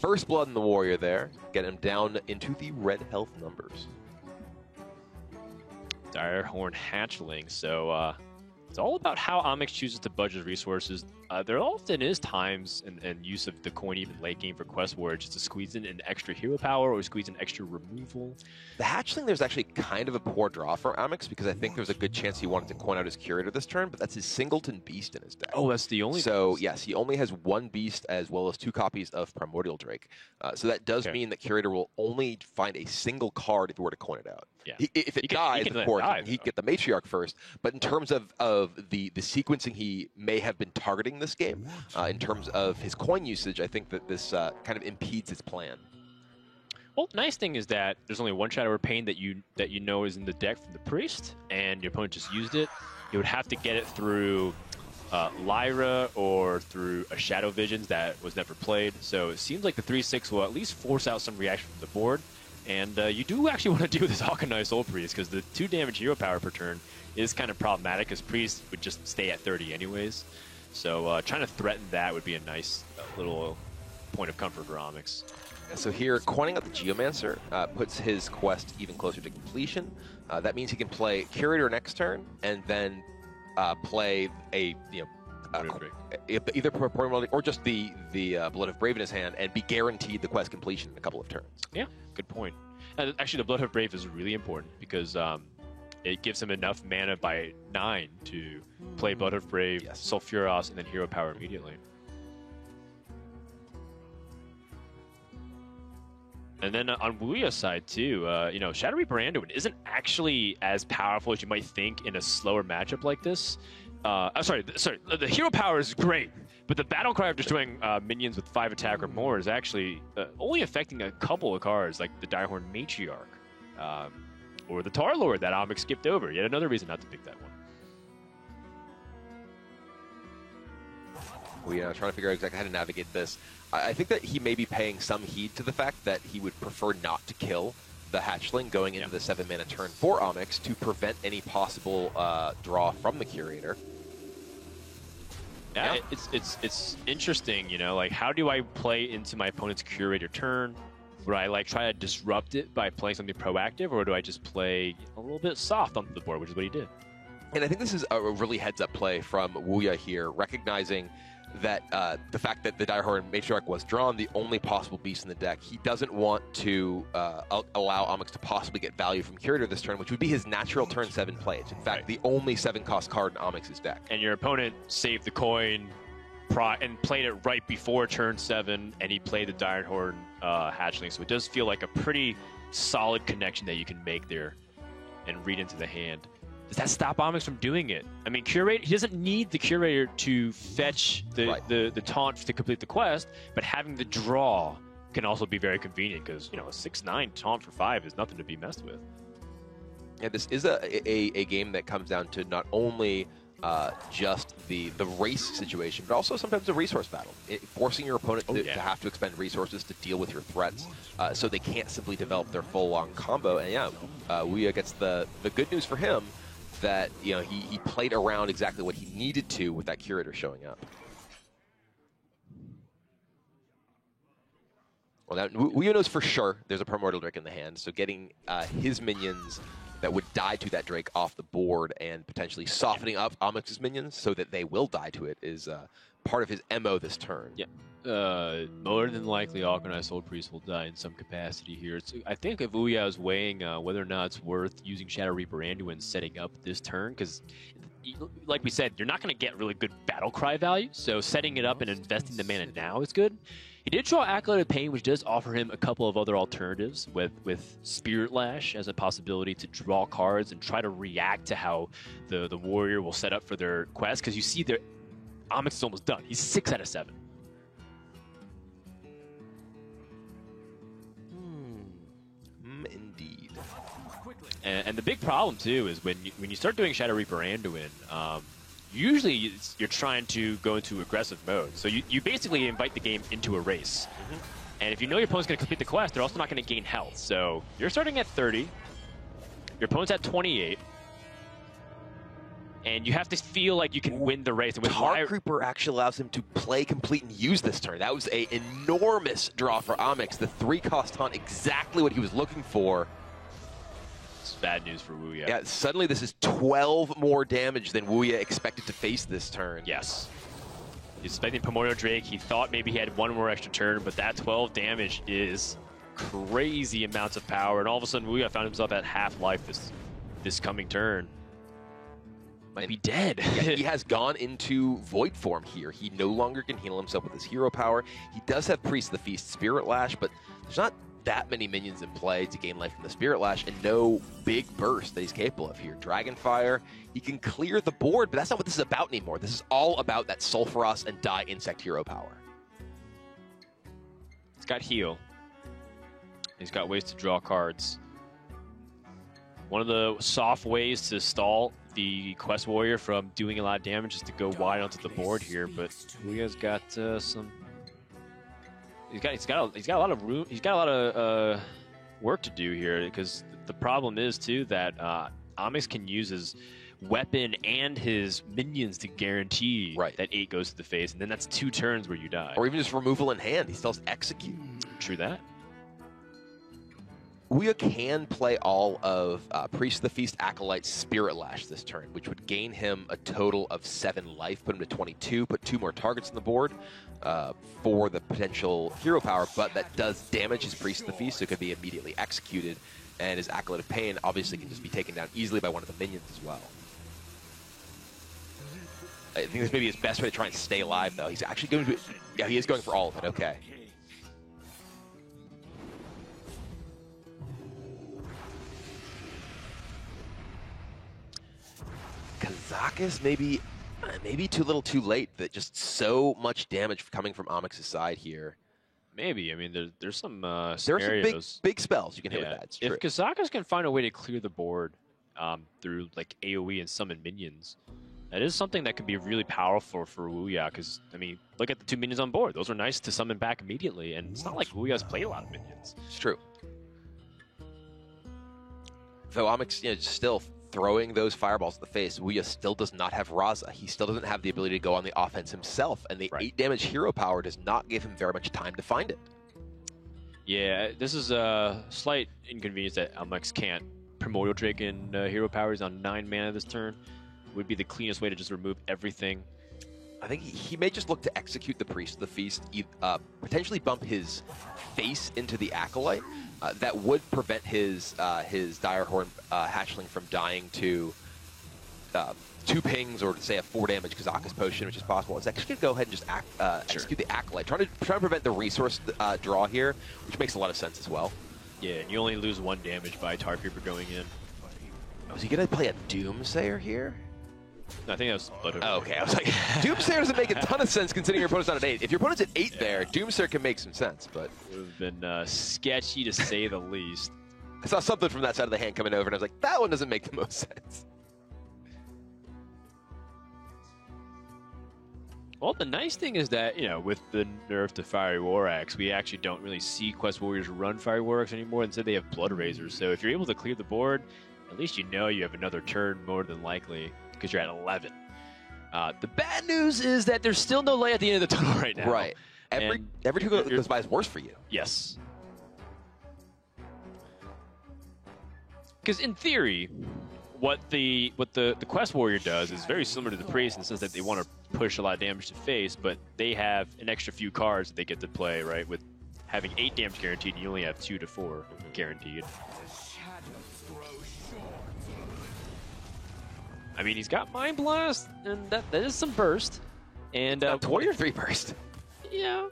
First Blood in the Warrior there, get him down into the red health numbers. Direhorn Hatchling. So it's all about how Onyx chooses to budget resources. There often is times and use of the coin even late game for Quest Warrior just to squeeze in an extra hero power or squeeze in extra removal. The Hatchling, there's actually kind of a poor draw for Onyx because I think there's a good chance he wanted to coin out his Curator this turn, but that's his Singleton Beast in his deck. Oh, that's the only So, yes, he only has one Beast as well as 2 copies of Primordial Drake. So that does mean that Curator will only find a single card if he were to coin it out. Yeah. If it dies, of course, he'd get the Matriarch first. But in terms of the sequencing he may have been targeting this game, in terms of his coin usage, I think that this kind of impedes his plan. Well, the nice thing is that there's only one Shadow Word Pain that you know is in the deck from the Priest, and your opponent just used it. You would have to get it through Lyra or through a Shadow Visions that was never played. So it seems like the 3/6 will at least force out some reaction from the board. And you do actually want to do this Hawkeye Soul Priest because the 2 damage hero power per turn is kind of problematic because Priest would just stay at 30 anyways. So trying to threaten that would be a nice little point of comfort for Onyx. So here, coining out the Geomancer puts his quest even closer to completion. That means he can play Curator next turn and then play a either Primordial or just the Blood of Brave in his hand and be guaranteed the quest completion in a couple of turns. Yeah, good point. Actually, the Blood of Brave is really important because it gives him enough mana by 9 to play Blood of Brave, Sulfuras, and then hero power immediately. And then on Wuya's side too, you know, Shadow Reaper Anduin isn't actually as powerful as you might think in a slower matchup like this. The hero power is great, but the battle cry of destroying minions with 5 attack or more is actually only affecting a couple of cards, like the Direhorn Matriarch, or the Tar Lord that Omix skipped over. Yet another reason not to pick that one. We are trying to figure out exactly how to navigate this. I think that he may be paying some heed to the fact that he would prefer not to kill the hatchling going into the 7-mana turn for Omix to prevent any possible draw from the Curator. Yeah, it's interesting, you know, like how do I play into my opponent's Curator turn? Would I like try to disrupt it by playing something proactive, or do I just play a little bit soft onto the board, which is what he did? And I think this is a really heads-up play from Wuya here, recognizing that the fact that the Direhorn Matriarch was drawn, the only possible beast in the deck, he doesn't want to allow Omix to possibly get value from Curator this turn, which would be his natural turn 7 play. It's in fact the only 7-cost card in Omix's deck. And your opponent saved the coin and played it right before turn 7, and he played the Direhorn Hatchling, so it does feel like a pretty solid connection that you can make there and read into the hand. Does that stop Omix from doing it? I mean, Curator, he doesn't need the Curator to fetch the taunt to complete the quest, but having the draw can also be very convenient because, you know, a 6/9 taunt for 5 is nothing to be messed with. Yeah, this is a game that comes down to not only just the race situation, but also sometimes a resource battle. Forcing your opponent to have to expend resources to deal with your threats, so they can't simply develop their full-on combo. And yeah, Wuya gets the good news for him that, you know, he played around exactly what he needed to with that Curator showing up. Well, now Wuya knows for sure there's a Primordial Drake in the hand, so getting his minions that would die to that Drake off the board and potentially softening up Omix's minions so that they will die to it is part of his MO this turn. Yeah. More than likely, Alkanai Soul Priest will die in some capacity here. I think if Wuya is weighing whether or not it's worth using Shadow Reaper Anduin setting up this turn, because, like we said, you're not going to get really good battle cry value, so setting it up and investing the mana now is good. He did draw Acolyte of Pain, which does offer him a couple of other alternatives with Spirit Lash as a possibility to draw cards and try to react to how the warrior will set up for their quest, because you see their Omix is almost done. He's 6 out of 7. Indeed. And the big problem too is when you start doing Shadow Reaper Anduin, usually you're trying to go into aggressive mode. So you basically invite the game into a race. And if you know your opponent's going to complete the quest, they're also not going to gain health. So you're starting at 30. Your opponent's at 28. And you have to feel like you can win the race. And with Tar Creeper actually allows him to play complete and use this turn. That was an enormous draw for Omix. The 3-cost taunt, exactly what he was looking for. It's bad news for Wuya. Yeah, suddenly this is 12 more damage than Wuya expected to face this turn. Yes. He's expecting Primordial Drake. He thought maybe he had one more extra turn, but that 12 damage is crazy amounts of power. And all of a sudden, Wuya found himself at half life this coming turn. Might be dead. Yeah, he has gone into Void form here. He no longer can heal himself with his hero power. He does have Priest of the Feast Spirit Lash, but there's not that many minions in play to gain life from the Spirit Lash, and no big burst that he's capable of here. Dragonfire, he can clear the board, but that's not what this is about anymore. This is all about that Sulfuras and Die Insect hero power. He's got heal. He's got ways to draw cards. One of the soft ways to stall the Quest Warrior from doing a lot of damage is to go wide onto the board here, but Wuya's got some. He's got a lot of room. He's got a lot of work to do here, because the problem is too that Omix can use his weapon and his minions to guarantee that 8 goes to the face, and then that's 2 turns where you die. Or even just removal in hand. He still has Execute. True that. Wuya can play all of Priest of the Feast, Acolyte, Spirit Lash this turn, which would gain him a total of 7 life, put him to 22, put 2 more targets on the board for the potential hero power, but that does damage his Priest of the Feast, so it could be immediately executed, and his Acolyte of Pain obviously can just be taken down easily by one of the minions as well. I think this may be his best way to try and stay alive, though. He's actually going to... Yeah, he is going for all of it. Okay. Kazakus maybe too little too late. That just so much damage coming from Amix's side here. Maybe. I mean, there's some There are scenarios. some big spells you can hit with that. It's true. If Kazakus can find a way to clear the board through like AoE and summon minions, that is something that could be really powerful for Wuya. Because I mean, look at the 2 minions on board; those are nice to summon back immediately. And it's not like Wuya's played a lot of minions. It's true. Though Amix, just still throwing those fireballs in the face, Wuya still does not have Raza. He still doesn't have the ability to go on the offense himself, and the 8 damage hero power does not give him very much time to find it. Yeah, this is a slight inconvenience that Amix can't Primordial Drake and hero powers on 9 mana this turn. Would be the cleanest way to just remove everything. I think he may just look to execute the Priest of the Feast, potentially bump his face into the Acolyte. That would prevent his Direhorn hatchling from dying to 2 pings or say a 4 damage Kazakus potion, which is possible. It's actually going to go ahead and just execute the Acolyte, trying to prevent the resource draw here, which makes a lot of sense as well. Yeah, and you only lose 1 damage by Tar Creeper going in. Oh, is he going to play a Doomsayer here? No, I think that was Blood Over. Oh, okay, I was like, Doomsayer doesn't make a ton of sense considering your opponent's not at 8. If your opponent's at 8 there, Doomsayer can make some sense, but... It would have been sketchy to say the least. I saw something from that side of the hand coming over, and I was like, that one doesn't make the most sense. Well, the nice thing is that, with the nerf to Fiery War Axe, we actually don't really see Quest Warriors run Fiery War Axe anymore. Instead, they have Blood Razors. So if you're able to clear the board, at least you have another turn more than likely, because you're at 11. The bad news is that there's still no light at the end of the tunnel right now. Right. Every turn that goes by is worse for you. Yes. Because in theory, what the Quest Warrior does is very similar to the Priest in the sense that they want to push a lot of damage to face, but they have an extra few cards that they get to play, right? With having 8 damage guaranteed, you only have 2 to 4 guaranteed. I mean, he's got Mind Blast, and that is some burst. And Warrior 3 burst. Yeah.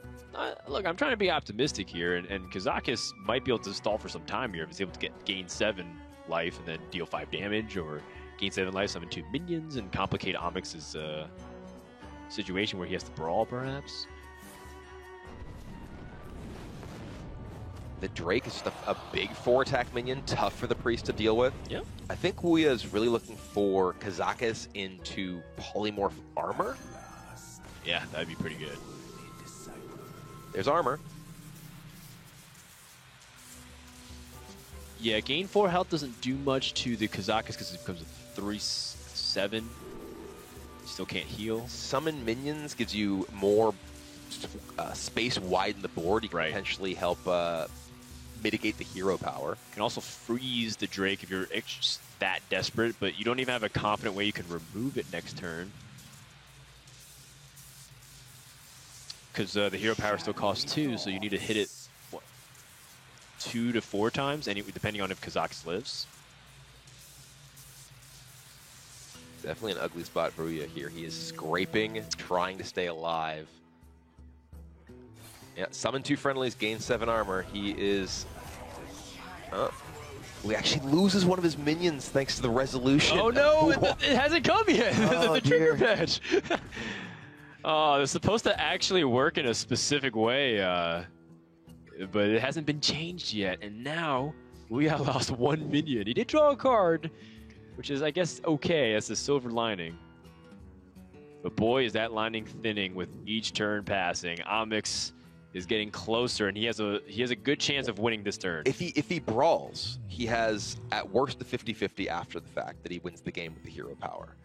Look, I'm trying to be optimistic here, and Kazakus might be able to stall for some time here if he's able to gain 7 life and then deal 5 damage, or gain 7 life, summon 2 minions, and complicate Amix's situation where he has to brawl, perhaps. The Drake is just a big 4-attack minion, tough for the Priest to deal with. Yep. I think Wuya is really looking for Kazakus into Polymorph Armor. Yeah, that'd be pretty good. There's Armor. Yeah, gain 4 health doesn't do much to the Kazakus because it becomes a 3/7. Still can't heal. Summon minions gives you more space widen the board. You can Right. potentially help mitigate the hero power. You can also freeze the Drake if you're that desperate, but you don't even have a confident way you can remove it next turn. Because the hero power still costs 2, so you need to hit it, 2 to 4 times, depending on if Kazakus lives. Definitely an ugly spot for Wuya here. He is scraping, trying to stay alive. Yeah, summon 2 friendlies, gain 7 armor. He is... he actually loses one of his minions thanks to the resolution. Oh no, it hasn't come yet. Oh, the trigger patch. Oh, it's supposed to actually work in a specific way, but it hasn't been changed yet. And now we have lost 1 minion. He did draw a card, which is, I guess, okay. That's a silver lining. But boy, is that lining thinning with each turn passing. Amix is getting closer, and he has a good chance of winning this turn. If he brawls, he has at worst a 50-50 after the fact that he wins the game with the hero power.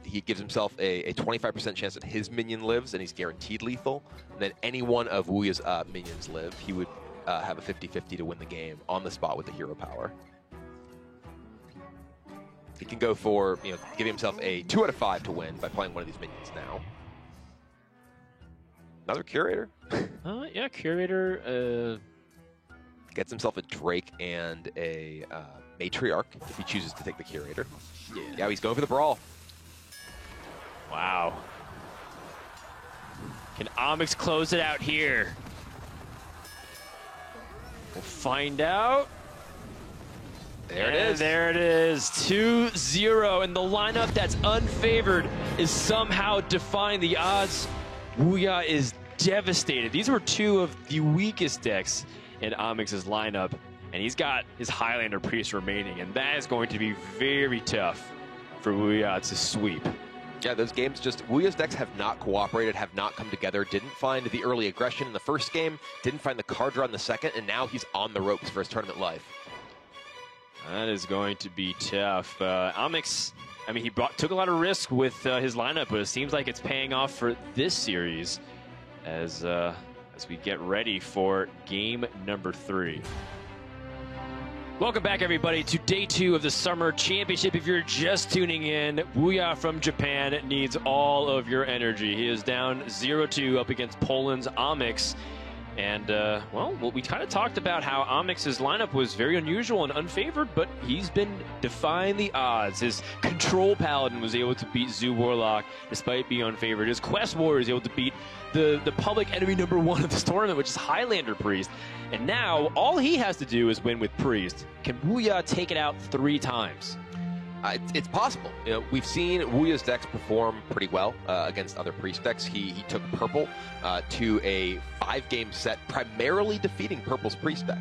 He gives himself a 25% chance that his minion lives, and he's guaranteed lethal. And then any one of Wuya's minions live, he would have a 50-50 to win the game on the spot with the hero power. He can go for, give himself a 2 out of 5 to win by playing one of these minions now. Another Curator. Yeah, Curator. Gets himself a Drake and a Matriarch if he chooses to take the Curator. Yeah, he's going for the Brawl. Wow. Can Amix close it out here? We'll find out. There it is. There it is, 2-0, and the lineup that's unfavored is somehow defying the odds. Wuya is devastated. These were two of the weakest decks in Amix's lineup, and he's got his Highlander Priest remaining, and that is going to be very tough for Wuya to sweep. Yeah, those games Wuya's decks have not cooperated, have not come together, didn't find the early aggression in the first game, didn't find the card draw in the second, and now he's on the ropes for his tournament life. That is going to be tough. Amix, I mean, he took a lot of risk with his lineup, but it seems like it's paying off for this series as we get ready for game number 3. Welcome back, everybody, to day 2 of the Summer Championship. If you're just tuning in, Wuya from Japan needs all of your energy. He is down 0-2 up against Poland's Amix. And, well, we kind of talked about how Amix's lineup was very unusual and unfavored, but he's been defying the odds. His Control Paladin was able to beat Zoo Warlock despite being unfavored. His Quest Warrior was able to beat the public enemy number 1 of this tournament, which is Highlander Priest. And now, all he has to do is win with Priest. Can Wuya take it out 3 times? It's possible. You know, we've seen Wuya's decks perform pretty well against other Priest decks. He took Purple to a 5-game set, primarily defeating Purple's Priest deck.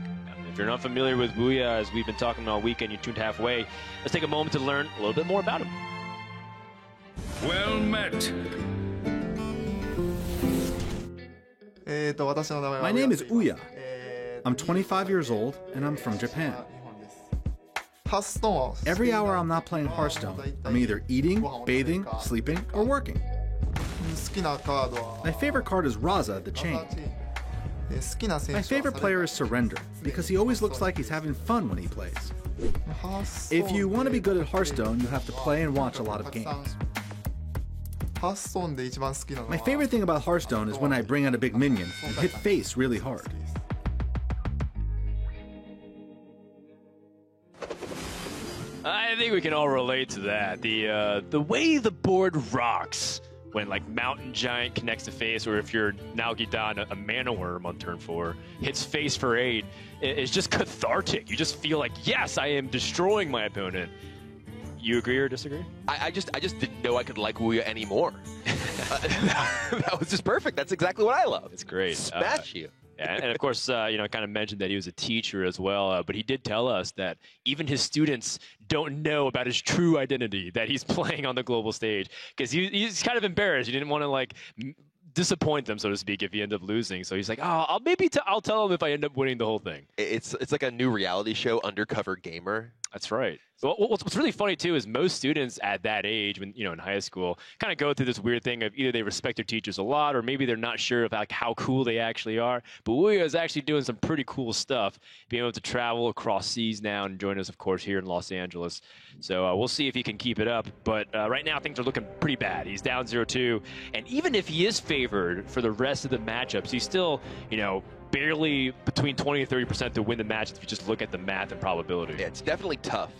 If you're not familiar with Wuya, as we've been talking all weekend, you're tuned halfway. Let's take a moment to learn a little bit more about him. Well met. My name is Uya. I'm 25 years old, and I'm from Japan. Every hour I'm not playing Hearthstone, I'm either eating, bathing, sleeping, or working. My favorite card is Raza, the Chained. My favorite player is Surrender, because he always looks like he's having fun when he plays. If you want to be good at Hearthstone, you have to play and watch a lot of games. My favorite thing about Hearthstone is when I bring out a big minion and hit face really hard. I think we can all relate to that. The way the board rocks when like Mountain Giant connects to face, or if you're Nalgidan, a Mana Worm on turn 4, hits face for 8, it's just cathartic. You just feel like, yes, I am destroying my opponent. You agree or disagree? I just didn't know I could like Wuya anymore. That was just perfect. That's exactly what I love. It's great. Smash you. And of course, you know, I kind of mentioned that he was a teacher as well, but he did tell us that even his students don't know about his true identity, that he's playing on the global stage, because he's kind of embarrassed. He didn't want to, like, disappoint them, so to speak, if he ended up losing. So he's like, oh, I'll tell him if I end up winning the whole thing. It's like a new reality show, Undercover Gamer. That's right. So what's really funny too is most students at that age, when in high school, kind of go through this weird thing of either they respect their teachers a lot, or maybe they're not sure about how cool they actually are. But Wuya is actually doing some pretty cool stuff, being able to travel across seas now and join us, of course, here in Los Angeles. So we'll see if he can keep it up. But right now things are looking pretty bad. He's down 0-2, and even if he is favored for the rest of the matchups, he's still, barely between 20 and 30% to win the match if you just look at the math and probability. Yeah, it's definitely tough,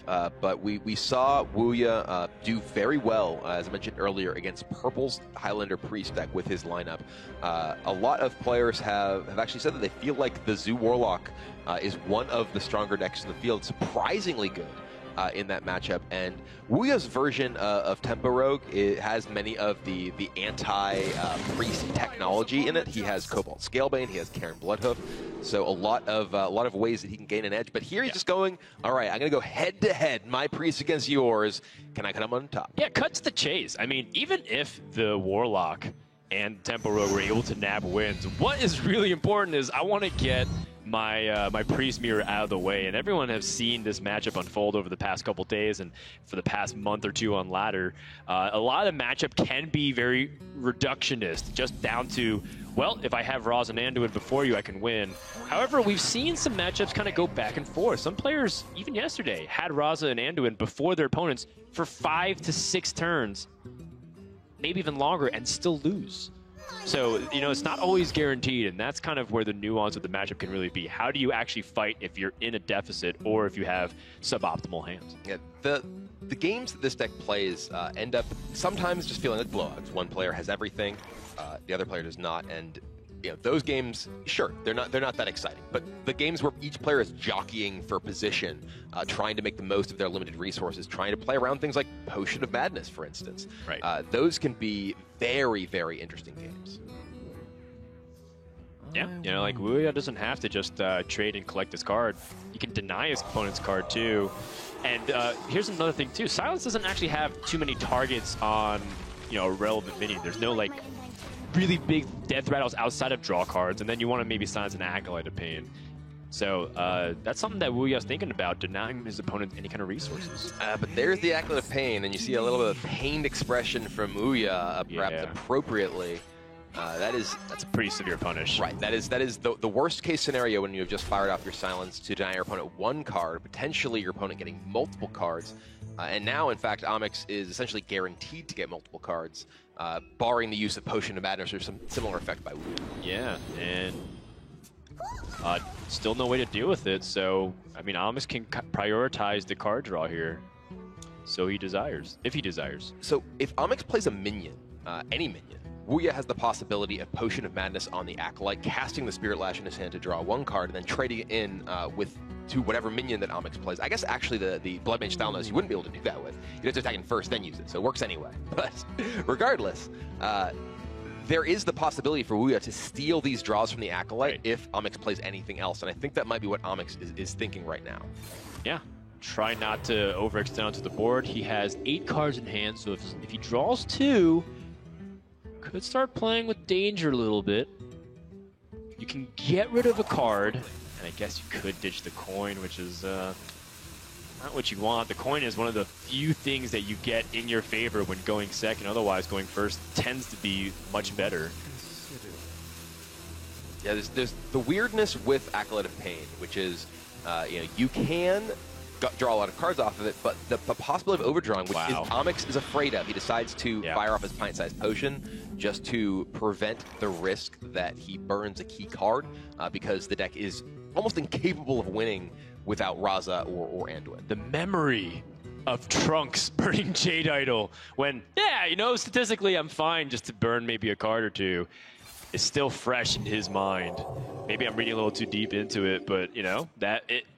but we saw Wuya do very well, as I mentioned earlier, against Purple's Highlander Priest deck with his lineup. A lot of players have actually said that they feel like the Zoo Warlock is one of the stronger decks in the field, surprisingly good. In that matchup, and Wuya's version of Tempo Rogue, it has many of the anti-priest technology in it. He has Cobalt Scalebane, he has Karen Bloodhoof, so a lot of ways that he can gain an edge. But here he's just going, all right, I'm going to go head to head, my priest against yours. Can I come on top? Yeah, cut to the chase. I mean, even if the Warlock and Tempo Rogue were able to nab wins, what is really important is I want to get my priest mirror out of the way, and everyone has seen this matchup unfold over the past couple days and for the past month or two on ladder. A lot of the matchup can be very reductionist, just down to, well, if I have Raza and Anduin before you, I can win. However, we've seen some matchups kind of go back and forth. Some players, even yesterday, had Raza and Anduin before their opponents for 5 to 6 turns, maybe even longer, and still lose. So, it's not always guaranteed, and that's kind of where the nuance of the matchup can really be. How do you actually fight if you're in a deficit or if you have suboptimal hands? Yeah, the games that this deck plays end up sometimes just feeling like blowouts. One player has everything, the other player does not, and those games, sure, they're not that exciting. But the games where each player is jockeying for position, trying to make the most of their limited resources, trying to play around things like Potion of Madness, for instance, Right. Those can be very, very interesting games. Yeah, like Wuya doesn't have to just trade and collect his card. He can deny his opponent's card too. And here's another thing too. Silence doesn't actually have too many targets on, a relevant minion. There's no like really big death rattles outside of draw cards, and then you want to maybe silence an Acolyte of Pain. So that's something that Wuya's thinking about, denying his opponent any kind of resources. But there's the Acolyte of Pain, and you see a little bit of pained expression from Wuya, perhaps Yeah. appropriately. That's a pretty severe punish. Right. That is the worst case scenario when you have just fired off your silence to deny your opponent one card, potentially your opponent getting multiple cards. And now, in fact, Amix is essentially guaranteed to get multiple cards, barring the use of Potion of Madness or some similar effect by Wuya. Yeah, and still no way to deal with it. So, I mean, Amix can prioritize the card draw here. So he desires, if he desires. So if Amix plays a minion, any minion, Wuya has the possibility of Potion of Madness on the Acolyte, casting the Spirit Lash in his hand to draw one card, and then trading it in to whatever minion that Amix plays. I guess actually the Blood Mage Thalnos, you wouldn't be able to do that with. You'd have to attack in first, then use it, so it works anyway. But regardless, there is the possibility for Wuya to steal these draws from the Acolyte if Amix plays anything else, and I think that might be what Amix is thinking right now. Yeah. Try not to overextend onto the board. He has 8 cards in hand, so if he draws 2, could start playing with danger a little bit. You can get rid of a card, and I guess you could ditch the coin, which is not what you want. The coin is one of the few things that you get in your favor when going second. Otherwise, going first tends to be much better. Yeah, there's the weirdness with Acolyte of Pain, which is, you can draw a lot of cards off of it, but the possibility of overdrawing, which is Amix is afraid of. He decides to fire off his pint-sized potion just to prevent the risk that he burns a key card, because the deck is almost incapable of winning without Raza or Anduin. The memory of Trunks burning Jade Idol when, statistically I'm fine just to burn maybe a card or two, is still fresh in his mind. Maybe I'm reading a little too deep into it, but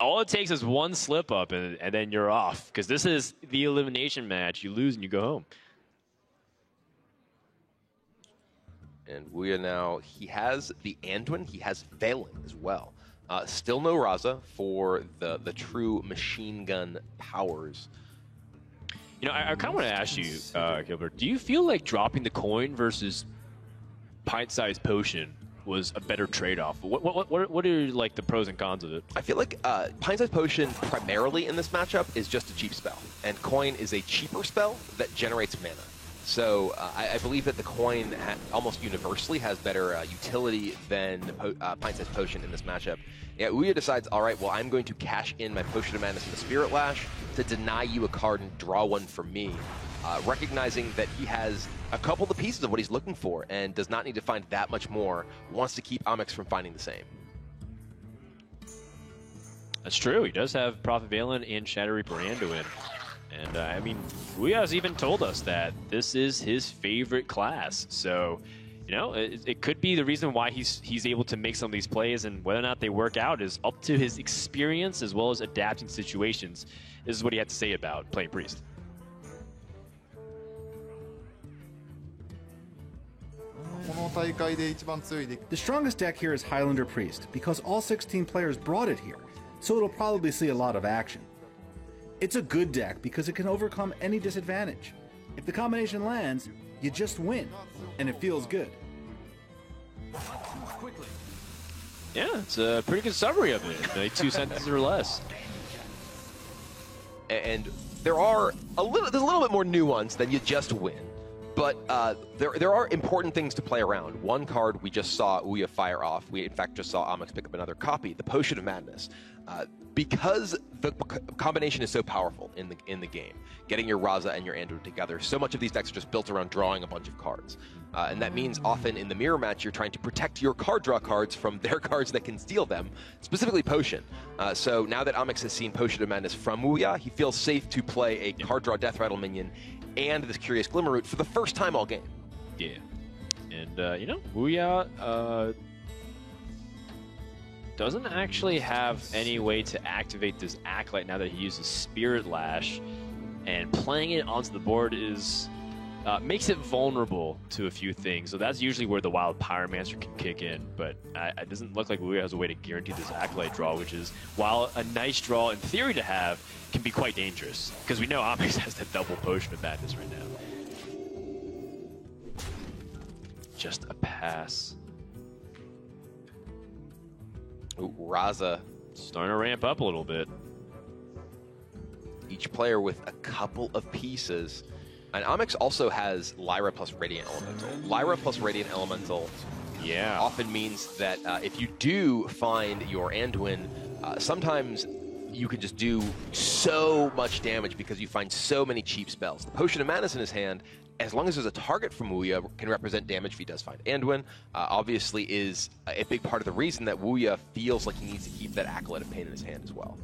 all it takes is one slip up and then you're off, because this is the elimination match. You lose and you go home. And Wuya now, he has the Anduin, he has Veiling as well. Still no Raza for the true machine gun powers. I kind of want to ask you, Gilbert, do you feel like dropping the coin versus pint-sized potion was a better trade-off? What are like the pros and cons of it? I feel like Pint-Sized Potion primarily in this matchup is just a cheap spell, and Coin is a cheaper spell that generates mana. So I believe that the Coin almost universally has better utility than Pint-Sized Potion in this matchup. Yeah, Wuya decides, all right, well, I'm going to cash in my Potion of Madness and the Spirit Lash to deny you a card and draw one for me. Recognizing that he has a couple of the pieces of what he's looking for and does not need to find that much more, wants to keep Amix from finding the same. That's true. He does have Prophet Valen and Shadow Reaper Anduin. And, I mean, Wuya's even told us that this is his favorite class. So, it could be the reason why he's able to make some of these plays, and whether or not they work out is up to his experience as well as adapting situations. This is what he had to say about playing Priest. The strongest deck here is Highlander Priest, because all 16 players brought it here, so it'll probably see a lot of action. It's a good deck because it can overcome any disadvantage. If the combination lands, you just win, and it feels good. Yeah, it's a pretty good summary of it. Like 2 sentences or less. And there's a little bit more nuance than you just win. But there are important things to play around. One card we just saw Wuya fire off. We, in fact, just saw Amix pick up another copy, the Potion of Madness. Because the combination is so powerful in the game, getting your Raza and your Anduin together, so much of these decks are just built around drawing a bunch of cards. And that means often in the mirror match, you're trying to protect your card draw cards from their cards that can steal them, specifically Potion. So now that Amix has seen Potion of Madness from Wuya, he feels safe to play a card draw Death Rattle minion and this Curious Glimmerroot for the first time all game. Yeah. And, Wuya doesn't actually have any way to activate this Acolyte now that he uses Spirit Lash, and playing it onto the board is makes it vulnerable to a few things. So that's usually where the Wild Pyromancer can kick in, but it doesn't look like Wuya has a way to guarantee this Acolyte draw, which is, while a nice draw in theory to have, can be quite dangerous, because we know Onyx has that double Potion of Madness right now. Just a pass. Ooh, Raza. Starting to ramp up a little bit. Each player with a couple of pieces. And Onyx also has Lyra plus Radiant Elemental. Lyra plus Radiant Elemental often means that if you do find your Anduin, sometimes you can just do so much damage because you find so many cheap spells. The Potion of Madness in his hand, as long as there's a target from Wuya, can represent damage if he does find Anduin. Obviously is a big part of the reason that Wuya feels like he needs to keep that Acolyte of Pain in his hand as well.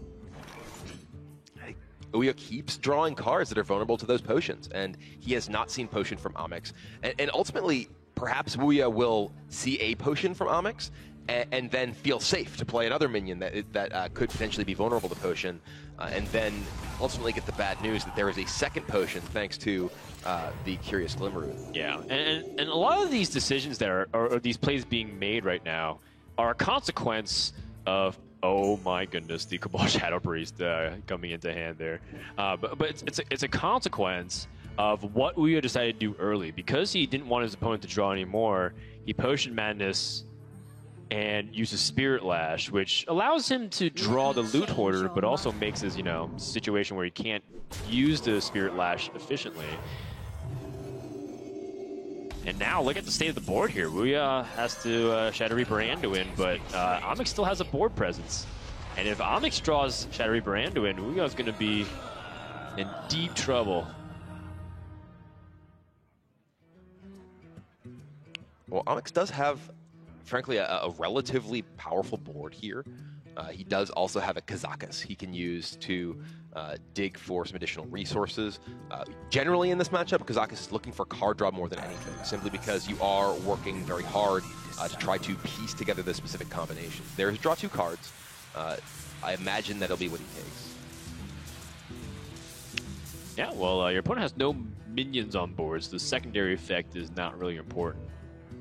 Wuya keeps drawing cards that are vulnerable to those potions, and he has not seen Potion from Onyx. And ultimately, perhaps Wuya will see a Potion from Onyx, and then feel safe to play another minion that could potentially be vulnerable to Potion, and then ultimately get the bad news that there is a second Potion thanks to the Curious Glimmerooth. Yeah, and a lot of these decisions that are these plays being made right now are a consequence of, oh my goodness, the Cabal Shadow Priest coming into hand there. But it's a consequence of what Wuya decided to do early. Because he didn't want his opponent to draw anymore, he Potion Madness and uses Spirit Lash, which allows him to draw the Loot Hoarder, but also makes his, situation where he can't use the Spirit Lash efficiently. And now look at the state of the board here. Wuya has to Shadow Reaper Anduin, but Onyx still has a board presence. And if Onyx draws Shadow Reaper Anduin, Wuya's going to be in deep trouble. Well, Onyx does have, frankly, a relatively powerful board here. He does also have a Kazakus he can use to dig for some additional resources. Generally in this matchup, Kazakus is looking for card draw more than anything, simply because you are working very hard to try to piece together the specific combination. There's draw 2 cards. I imagine that'll be what he takes. Yeah, well, your opponent has no minions on board, so the secondary effect is not really important.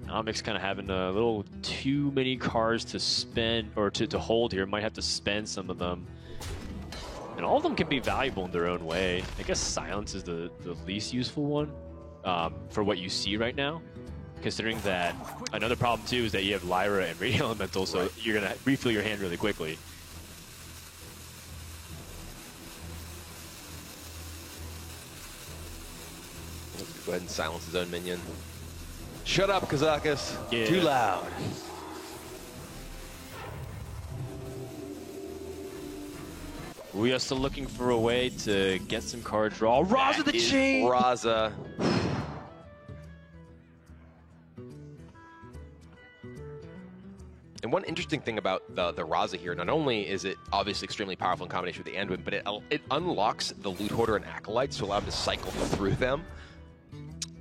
Onyx kind of having a little too many cards to spend, or to hold here. Might have to spend some of them. And all of them can be valuable in their own way. I guess Silence is the least useful one for what you see right now. Considering that another problem too is that you have Lyra and Radiant Elemental, so you're going to refill your hand really quickly. Let's go ahead and silence his own minion. Shut up, Kazakus. Yeah. Too loud. We are still looking for a way to get some card draw. Raza the Chain! Raza. And one interesting thing about the Raza here, not only is it obviously extremely powerful in combination with the Anduin, but it unlocks the Loot Hoarder and Acolytes to allow him to cycle through them.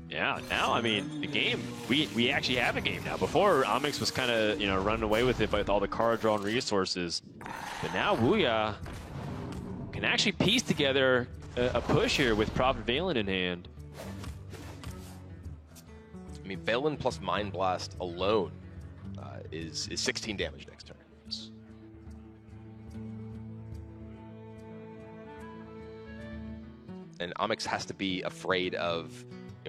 Yeah, now, I mean, the game, we actually have a game now. Before, Onyx was kind of, running away with it with all the card drawn resources. But now Wuya can actually piece together a push here with Prophet Valen in hand. I mean, Valen plus Mind Blast alone is 16 damage next turn. And Onyx has to be afraid of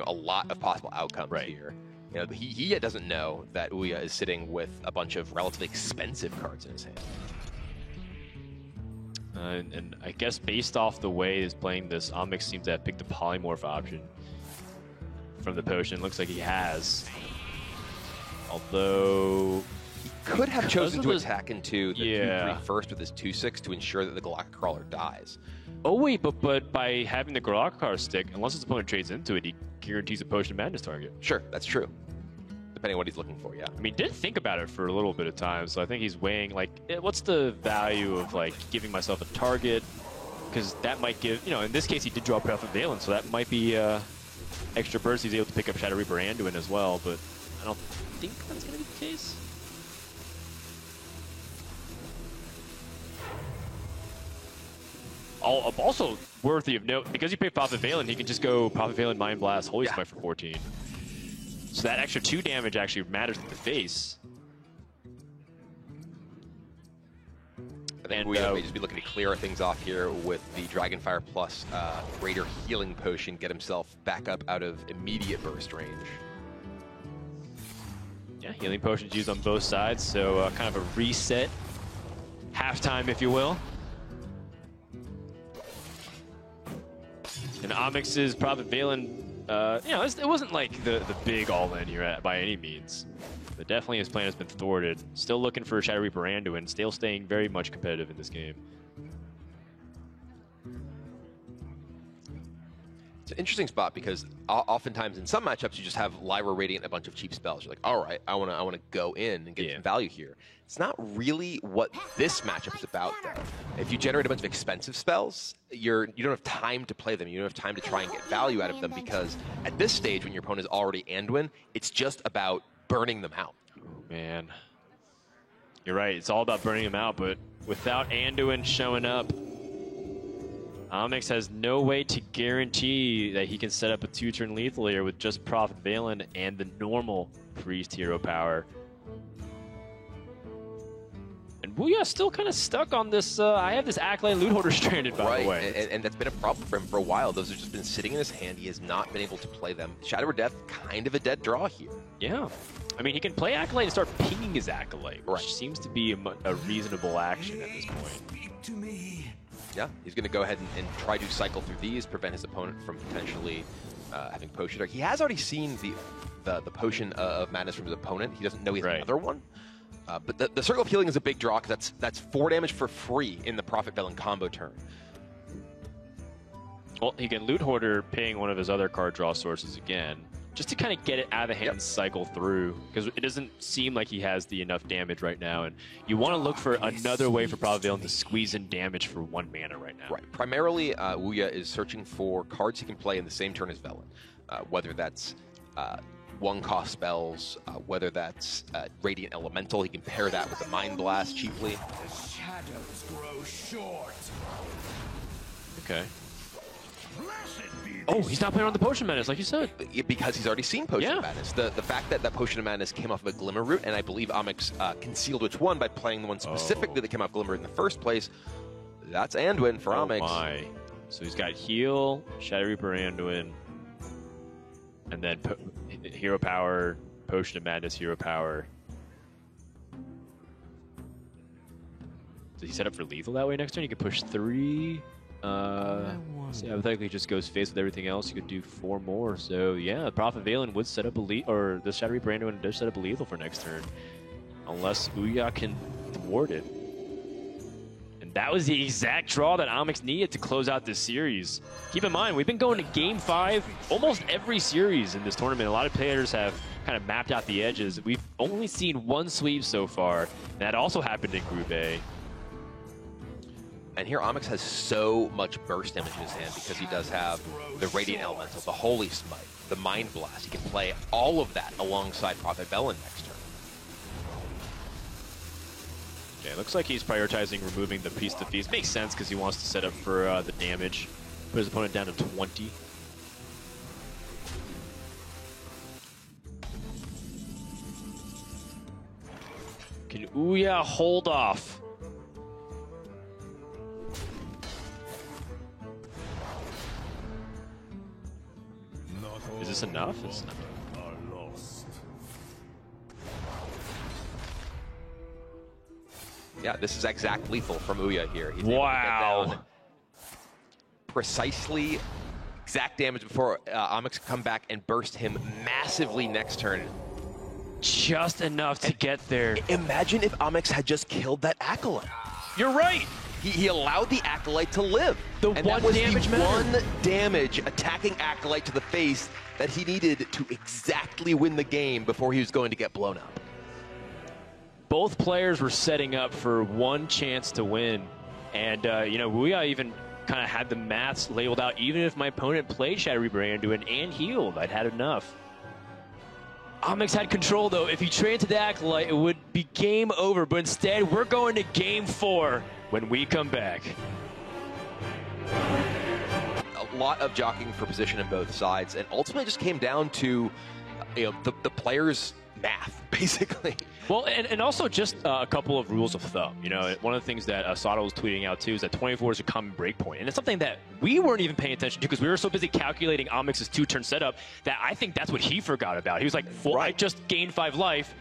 a lot of possible outcomes here. He yet doesn't know that Wuya is sitting with a bunch of relatively expensive cards in his hand. And I guess based off the way he's playing this, Onyx seems to have picked the Polymorph option from the potion. Looks like he has. Although he could have chosen to attack into the 2/3 first with his 2/6 to ensure that the Galactic Crawler dies. Oh wait, but by having the Galactic stick, unless his opponent trades into it, he guarantees a Potion of Madness target. Sure, that's true. Depending on what he's looking for, yeah. I mean, did think about it for a little bit of time, so I think he's weighing, what's the value of, giving myself a target? Because that might give, in this case, he did draw Prophet Valen, so that might be extra burst. He's able to pick up Shadow Reaper Anduin as well, but I don't think that's going to be the case. Also worthy of note, because he picked Prophet Valen, he can just go Prophet Valen, Mind Blast, Holy Spike for 14. So that extra 2 damage actually matters to the face. I think we may just be looking to clear things off here with the Dragonfire plus Raider healing potion, get himself back up out of immediate burst range. Yeah, healing potions used on both sides, so kind of a reset. Halftime, if you will. And Omix's Prophet Valen, you know, it wasn't like the big all-in here by any means. But definitely his plan has been thwarted. Still looking for Shadow Reaper Anduin, still staying very much competitive in this game. It's an interesting spot because oftentimes in some matchups you just have Lyra Radiant and a bunch of cheap spells. You're like, all right, I want to go in and get some value here. It's not really what this matchup is about, though. If you generate a bunch of expensive spells, you don't have time to play them. You don't have time to try and get value out of them because at this stage, when your opponent is already Anduin, it's just about burning them out. Oh, man. You're right. It's all about burning them out, but without Anduin showing up, Omix has no way to guarantee that he can set up a 2-turn lethal here with just Prophet Valen and the normal Priest hero power. And Booyah's still kind of stuck on this. I have this Acolyte Loot Hoarder stranded, by the way. And that's been a problem for him for a while. Those have just been sitting in his hand. He has not been able to play them. Shadow or Death, kind of a dead draw here. Yeah. I mean, he can play Acolyte and start pinging his Acolyte, which seems to be a reasonable action at this point. Yeah, he's going to go ahead and try to cycle through these, prevent his opponent from potentially having Potion. He has already seen the Potion of Madness from his opponent. He doesn't know he has another one. But the Circle of Healing is a big draw because that's 4 damage for free in the Prophet Valen combo turn. Well, he can Loot Hoarder ping one of his other card draw sources again, just to kind of get it out of the hand and cycle through, because it doesn't seem like he has the enough damage right now, and you want to look for another way for Prophet Valen to squeeze in damage for 1 mana right now. Right. Primarily, Ouya is searching for cards he can play in the same turn as Velen, whether that's 1-cost spells, whether that's Radiant Elemental. He can pair that with the Mind Blast cheaply. The shadows grow short. Okay. Oh, he's not playing on the Potion Madness, like you said. Because he's already seen Potion of Madness. The fact that that Potion of Madness came off of a Glimmer Root, and I believe Omix concealed which one by playing the one specifically that came off Glimmer Root in the first place, that's Anduin for Omix. Oh my. So he's got Heal, Shadow Reaper Anduin, and then Hero Power, Potion of Madness, Hero Power. Does he set up for lethal that way next turn? You can push 3. So yeah, hypothetically just goes face with everything else. You could do 4 more. So yeah, Prophet Valen would set up a or the Shadow Reaper Anduin does set up a lethal for next turn, unless Ouya can thwart it. And that was the exact draw that Omix needed to close out this series. Keep in mind, we've been going to Game 5 almost every series in this tournament. A lot of players have kind of mapped out the edges. We've only seen 1 sweep so far, and that also happened in Group A. And here Omix has so much burst damage in his hand because he does have the Radiant Elemental, the Holy Smite, the Mind Blast. He can play all of that alongside Prophet Valen next turn. Yeah, it looks like he's prioritizing removing the Piece to Feast. Makes sense because he wants to set up for the damage. Put his opponent down to 20. Can Ouya hold off? Is this enough? It's not. Yeah, this is exact lethal from Ouya here. He's wow. Able to get down precisely exact damage before Omix can come back and burst him massively next turn. Just enough to get there. Imagine if Omix had just killed that Acolyte. You're right. He allowed the Acolyte to live. And that was damage the one damage attacking Acolyte to the face that he needed to exactly win the game before he was going to get blown up. Both players were setting up for 1 chance to win. And, you know, Ouya even kind of had the maths labeled out. Even if my opponent played Shadow Reaper Anduin and healed, I'd had enough. Omix had control, though. If he traded to the Acolyte, it would be game over. But instead, we're going to Game 4 when we come back. lot of jockeying for position on both sides, and ultimately just came down to the players' math, basically. Well, and also just a couple of rules of thumb. One of the things that Sato was tweeting out too is that 24 is a common break point, and it's something that we weren't even paying attention to because we were so busy calculating Omix's 2-turn setup that I think that's what he forgot about. He was like, I just gained 5 life.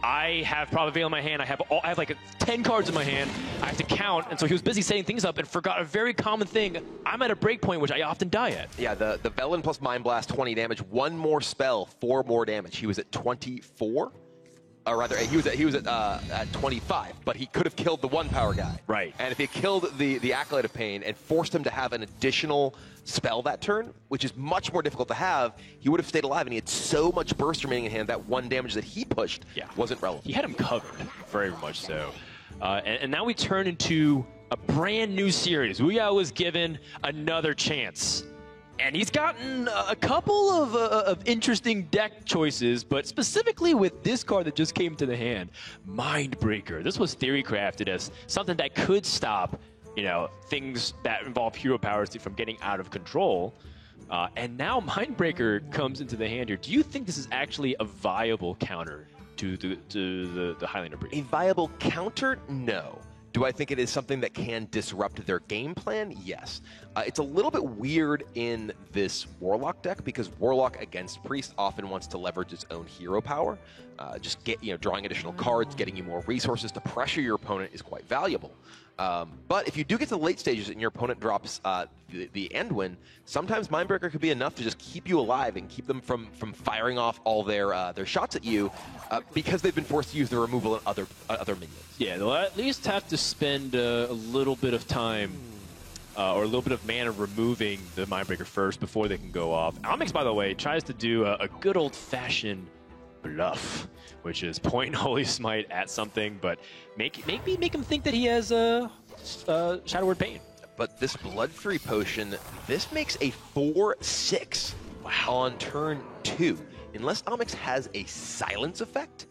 I have Prava Veil in my hand. I have like 10 cards in my hand. I have to count, and so he was busy setting things up and forgot a very common thing. I'm at a break point, which I often die at. Yeah, the Velen plus Mind Blast, 20 damage. One more spell, 4 more damage. He was at 24. Or rather, he was at 25, but he could have killed the 1-power guy. Right. And if he killed the Acolyte of Pain and forced him to have an additional spell that turn, which is much more difficult to have, he would have stayed alive, and he had so much burst remaining in hand that 1 damage that he pushed wasn't relevant. He had him covered, very much so. And now we turn into a brand new series. Ouya was given another chance. And he's gotten a couple of interesting deck choices, but specifically with this card that just came to the hand, Mindbreaker. This was theory crafted as something that could stop, things that involve hero powers from getting out of control. And now Mindbreaker comes into the hand here. Do you think this is actually a viable counter to the Highlander Breed? A viable counter? No. Do I think it is something that can disrupt their game plan? Yes. It's a little bit weird in this Warlock deck because Warlock against Priest often wants to leverage its own hero power. Just drawing additional cards, getting you more resources to pressure your opponent is quite valuable. But if you do get to the late stages and your opponent drops the end win, sometimes Mindbreaker could be enough to just keep you alive and keep them from firing off all their shots at you because they've been forced to use the removal on other minions. Yeah, they'll at least have to spend a little bit of time or a little bit of mana removing the Mindbreaker first before they can go off. Omix, by the way, tries to do a good old-fashioned bluff, which is point Holy Smite at something, but make him think that he has Shadow Word Pain. But this Blood Fury Potion, this makes a 4/6 on turn 2. Unless Omix has a silence effect,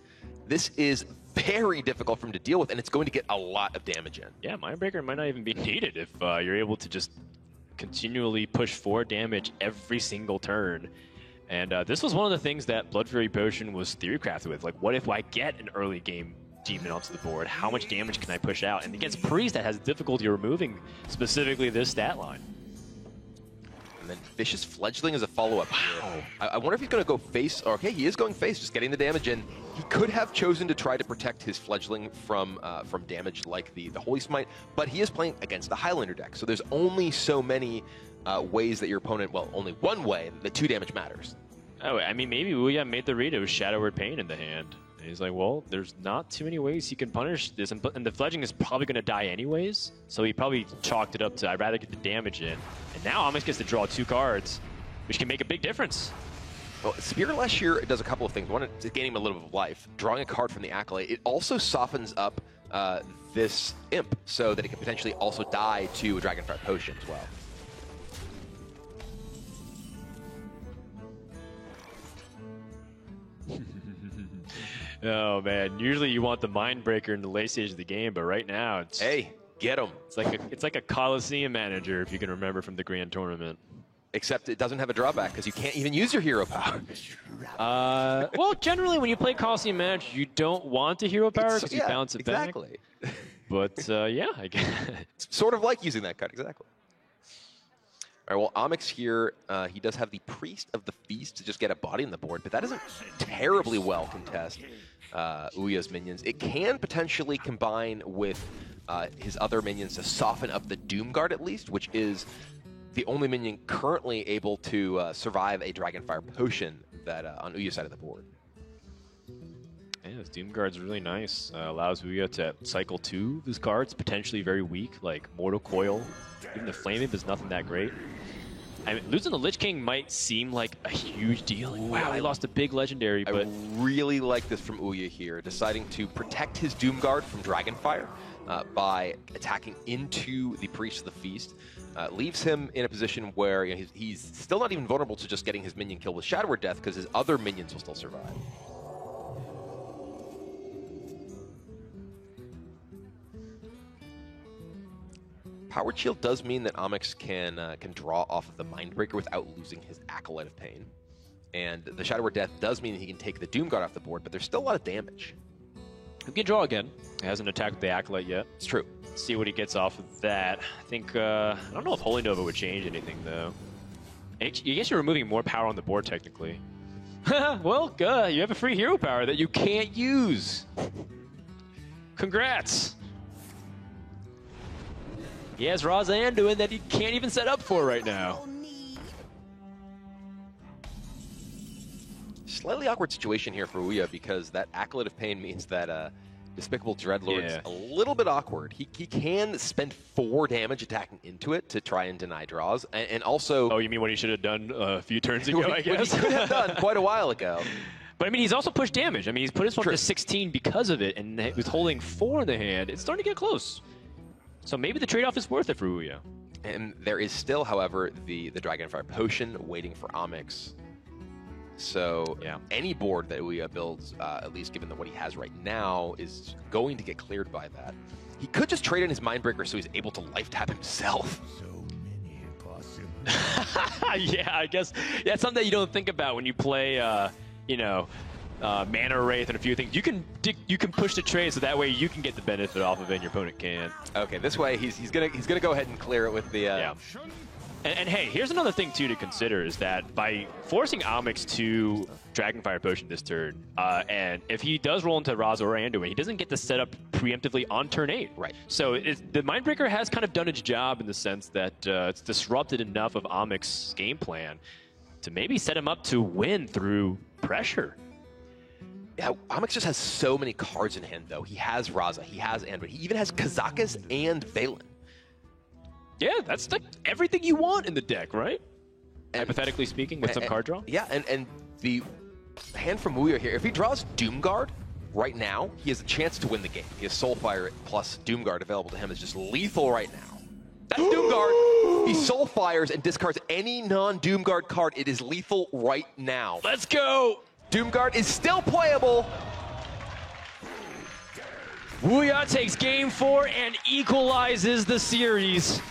this is very difficult for him to deal with, and it's going to get a lot of damage in. Yeah, Mindbreaker might not even be needed if you're able to just continually push 4 damage every single turn. And this was one of the things that Blood Fury Potion was theory crafted with. Like, what if I get an early game demon onto the board? How much damage can I push out? And against Priest, that has difficulty removing specifically this stat line. And then Vicious Fledgling is a follow-up. Wow. I wonder if he's going to go face. Okay, he is going face, just getting the damage in. He could have chosen to try to protect his Fledgling from damage like the Holy Smite, but he is playing against the Highlander deck. So there's only so many ways that your opponent, well, only one way that 2 damage matters. Oh, I mean, maybe Ouya made the read. It was Shadow Word Pain in the hand. And he's like, well, there's not too many ways he can punish this. And the Fledgling is probably going to die anyways. So he probably chalked it up to, I'd rather get the damage in. And now Omix gets to draw 2 cards, which can make a big difference. Well, Spearlash here does a couple of things. One, it's gaining him a little bit of life. Drawing a card from the Acolyte. It also softens up this Imp so that it can potentially also die to a Dragonfire Potion as well. Oh man! Usually you want the Mindbreaker in the late stage of the game, but right now it's get him. It's like a Coliseum manager, if you can remember from the Grand Tournament. Except it doesn't have a drawback because you can't even use your hero power. Well, generally when you play Coliseum manager, you don't want a hero power because you bounce it back. Exactly. But yeah, I guess it's sort of like using that card. Exactly. All right, well, Omix here, he does have the Priest of the Feast to just get a body on the board, but that doesn't terribly well contest Ouya's minions. It can potentially combine with his other minions to soften up the Doomguard at least, which is the only minion currently able to survive a Dragonfire Potion that on Ouya's side of the board. Yeah, this Doomguard's really nice. Allows Ouya to cycle 2 of his cards, potentially very weak, like Mortal Coil. Even the Flame Imp is nothing that great. I mean, losing the Lich King might seem like a huge deal. Like, wow, he lost a big legendary, but... I really like this from Ouya here, deciding to protect his Doomguard from Dragonfire by attacking into the Priest of the Feast. Leaves him in a position where he's still not even vulnerable to just getting his minion killed with Shadow Word Death because his other minions will still survive. Powered Shield does mean that Onyx can draw off of the Mindbreaker without losing his Acolyte of Pain. And the Shadow Word Death does mean he can take the Doomguard off the board, but there's still a lot of damage. He can draw again. He hasn't attacked with the Acolyte yet. It's true. Let's see what he gets off of that. I think, I don't know if Holy Nova would change anything, though. I guess you're removing more power on the board, technically. Well, you have a free hero power that you can't use. Congrats. He has Ra's Anduin that he can't even set up for right now. Slightly awkward situation here for Ouya because that Acolyte of Pain means that Despicable Dreadlord's a little bit awkward. He can spend 4 damage attacking into it to try and deny draws, and also... Oh, you mean what he should have done a few turns ago, I guess? What he could have done quite a while ago. But, I mean, he's also pushed damage. I mean, he's put his one to 16 because of it, and he was holding 4 in the hand. It's starting to get close. So maybe the trade-off is worth it for Ouya. And there is still, however, the Dragonfire Potion waiting for Onyx. So any board that Ouya builds, at least given that what he has right now, is going to get cleared by that. He could just trade in his Mindbreaker so he's able to life tap himself. So many possible. Yeah, I guess that's something that you don't think about when you play, Mana Wraith and a few things. You can push the trade so that way you can get the benefit off of it and your opponent can't. Okay, this way he's gonna go ahead and clear it with the. And hey, here's another thing too to consider is that by forcing Onyx to Dragonfire Potion this turn, and if he does roll into Ra's or Anduin, he doesn't get to set up preemptively on turn 8. Right. So the Mindbreaker has kind of done its job in the sense that it's disrupted enough of Onyx's game plan to maybe set him up to win through pressure. Yeah, Onyx just has so many cards in hand, though. He has Raza, he has Anduin, he even has Kazakus and Valen. Yeah, that's like everything you want in the deck, right? Hypothetically speaking, with some card draw. Yeah, and the hand from Ouya here, if he draws Doomguard right now, he has a chance to win the game. He has Soulfire plus Doomguard available to him. Is just lethal right now. That's Doomguard. He Soulfires and discards any non-Doomguard card. It is lethal right now. Let's go! Doomguard is still playable. Ouya takes game 4 and equalizes the series.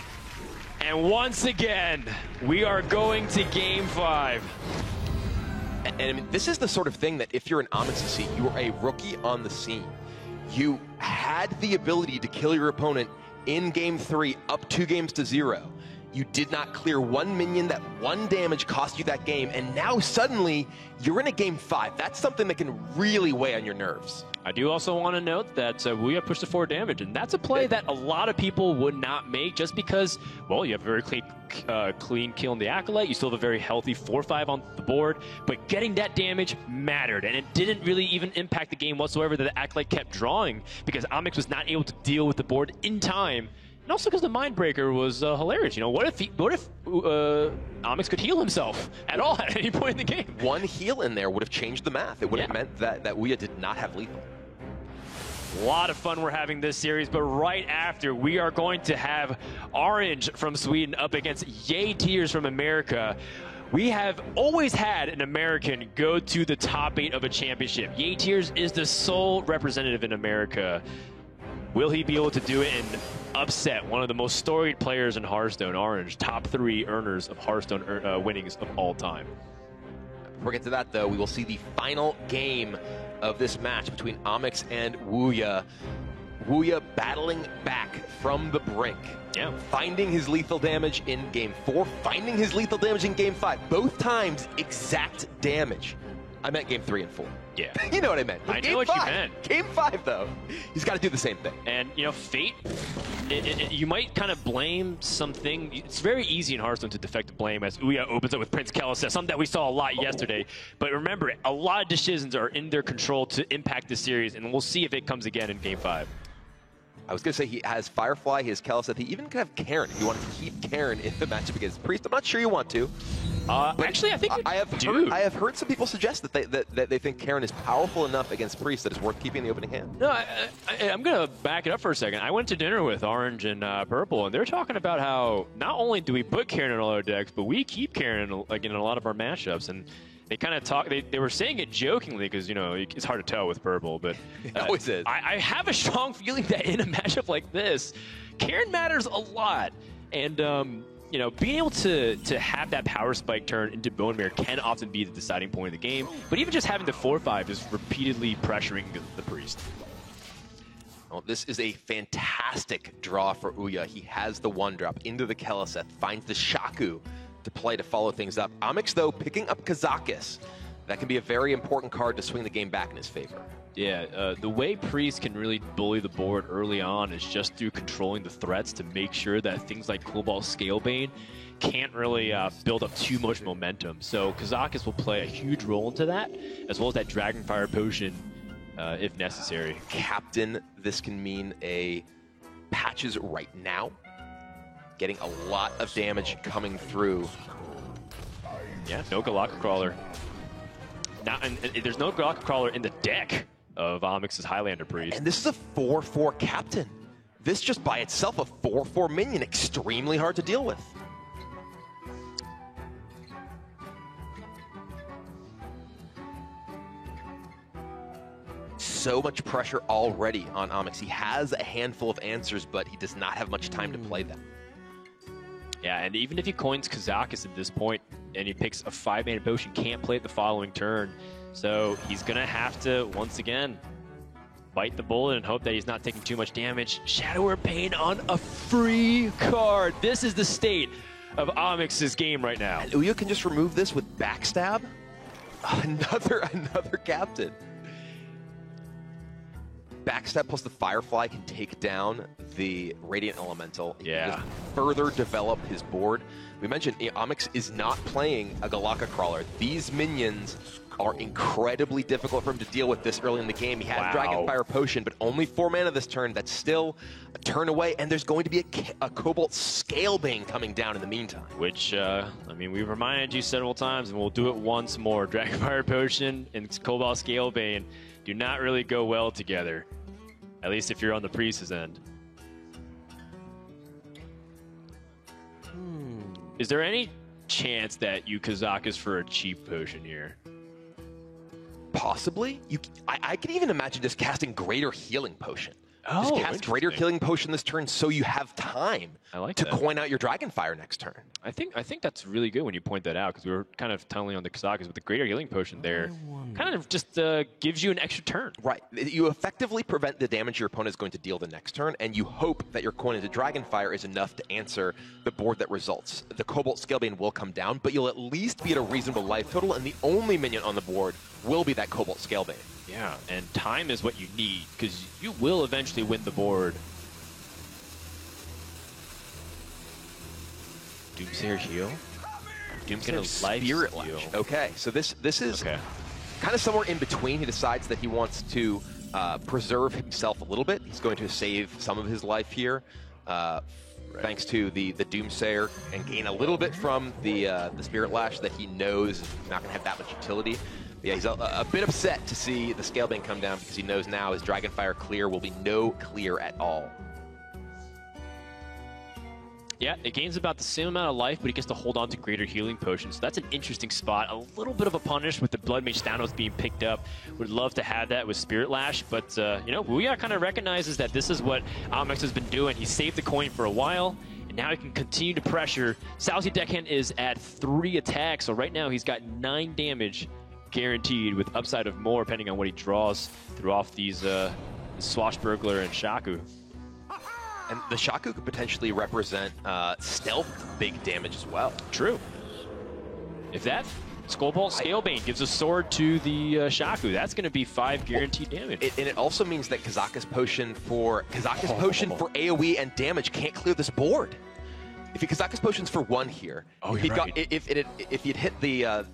And once again, we are going to game 5. And I mean, this is the sort of thing that if you're an Onyx, you are a rookie on the scene. You had the ability to kill your opponent in game 3 up 2 games to 0. You did not clear 1 minion, that 1 damage cost you that game, and now suddenly you're in a game 5. That's something that can really weigh on your nerves. I do also want to note that Ouya pushed to 4 damage, and that's a play that a lot of people would not make just because, well, you have a very clean kill in the Acolyte, you still have a very healthy 4-5 on the board, but getting that damage mattered, and it didn't really even impact the game whatsoever that the Acolyte kept drawing because Onyx was not able to deal with the board in time. And also because the Mindbreaker was hilarious. You know, what if Onyx could heal himself at all at any point in the game? 1 heal in there would have changed the math. It would have meant that Ouya did not have lethal. A lot of fun we're having this series, but right after, we are going to have Orange from Sweden up against Yay Tears from America. We have always had an American go to the top 8 of a championship. Yay Tears is the sole representative in America. Will he be able to do it and upset one of the most storied players in Hearthstone, Orange, top 3 earners of Hearthstone winnings of all time? Before we get to that, though, we will see the final game of this match between Onyx and Ouya. Ouya battling back from the brink. Yeah. Finding his lethal damage in game 4, finding his lethal damage in game 5. Both times, exact damage. I meant game 3 and 4. Yeah. You know what I meant. I know what you meant. Game 5, though, he's got to do the same thing. And, you know, Fate, you might kind of blame something. It's very easy in Hearthstone to defect blame as Ouya opens up with Prince Keleseth, something that we saw a lot yesterday. But remember, a lot of decisions are in their control to impact the series, and we'll see if it comes again in Game 5. I was going to say he has Firefly, he has Keleseth, he even could have Karin if you want to keep Karin in the matchup against Priest. I'm not sure you want to. Actually, I think I have heard some people suggest that they think Karin is powerful enough against Priest that it's worth keeping the opening hand. No, I'm going to back it up for a second. I went to dinner with Orange and Purple, and they're talking about how not only do we put Karin in all our decks, but we keep Karin in a lot of our matchups. And they kind of talk. They were saying it jokingly because, you know, it's hard to tell with Purple, but it always is. I have a strong feeling that in a matchup like this, Karen matters a lot. And, you know, being able to have that power spike turn into Bone Mirror can often be the deciding point of the game. But even just having the 4-5 is repeatedly pressuring the Priest. Well, this is a fantastic draw for Ouya. He has the 1-drop into the Keleseth, finds the Shaku to play to follow things up. Amix, though, picking up Kazakis. That can be a very important card to swing the game back in his favor. Yeah, the way Priest can really bully the board early on is just through controlling the threats to make sure that things like Cobalt Scalebane can't really build up too much momentum. So Kazakis will play a huge role into that, as well as that Dragonfire Potion if necessary. Captain, this can mean a patches right now. Getting a lot of damage coming through. Yeah, no Galaka Crawler. And there's no Galaka Crawler in the deck of Amix's Highlander Priest. And this is a 4-4 Captain. This just by itself, a 4-4 minion, extremely hard to deal with. So much pressure already on Amix. He has a handful of answers, but he does not have much time to play them. Yeah, and even if he coins Kazakis at this point, and he picks a 5-mana potion, can't play it the following turn. So he's going to have to, once again, bite the bullet and hope that he's not taking too much damage. Shadow or Pain on a free card. This is the state of Amix's game right now. And Ouya can just remove this with Backstab. Another Captain. Backstab plus the Firefly can take down the Radiant Elemental. Yeah. Just further develop his board. We mentioned Amix is not playing a Galaka Crawler. These minions are incredibly difficult for him to deal with this early in the game. He has Dragonfire Potion, but only 4 mana this turn. That's still a turn away, and there's going to be a Cobalt Scalebane coming down in the meantime. Which, I mean, we've reminded you several times, and we'll do it once more. Dragonfire Potion and Cobalt Scalebane do not really go well together, at least if you're on the Priest's end. Is there any chance that you Kazakis for a cheap potion here? Possibly. I can even imagine just casting Greater Healing Potion. Oh, just cast Greater Healing Potion this turn so you have time to coin out your Dragonfire next turn. I think that's really good when you point that out, because we were kind of telling on the Kazakis, but the Greater Healing Potion there kind of just gives you an extra turn. Right. You effectively prevent the damage your opponent is going to deal the next turn, and you hope that your coin into Dragonfire is enough to answer the board that results. The Cobalt Scalebane will come down, but you'll at least be at a reasonable life total, and the only minion on the board will be that Cobalt Scalebane. Yeah, and time is what you need, because you will eventually win the board. Doomsayer heal? Doom's gonna Spirit Lash. Okay, so this is kind of somewhere in between. He decides that he wants to preserve himself a little bit. He's going to save some of his life here, thanks to the Doomsayer, and gain a little bit from the Spirit Lash that he knows is not going to have that much utility. But yeah, he's a bit upset to see the Scalebane come down, because he knows now his Dragonfire clear will be no clear at all. Yeah, it gains about the same amount of life, but he gets to hold on to Greater Healing Potion. So that's an interesting spot. A little bit of a punish with the Blood Mage Thanos being picked up. Would love to have that with Spirit Lash, but you know, Ouya kind of recognizes that this is what Amix has been doing. He saved the coin for a while, and now he can continue to pressure. Southsea Deckhand is at 3 attacks, so right now he's got 9 damage guaranteed, with upside of more depending on what he draws through off these Swashbuckler and Shaku. And the Shaku could potentially represent stealth big damage as well. True. If that Cobalt Scalebane gives a sword to the Shaku, that's going to be 5 guaranteed damage. And it also means that Kazakis Potion for AoE and damage can't clear this board. If he Kazakis Potions for 1 here, if he'd hit the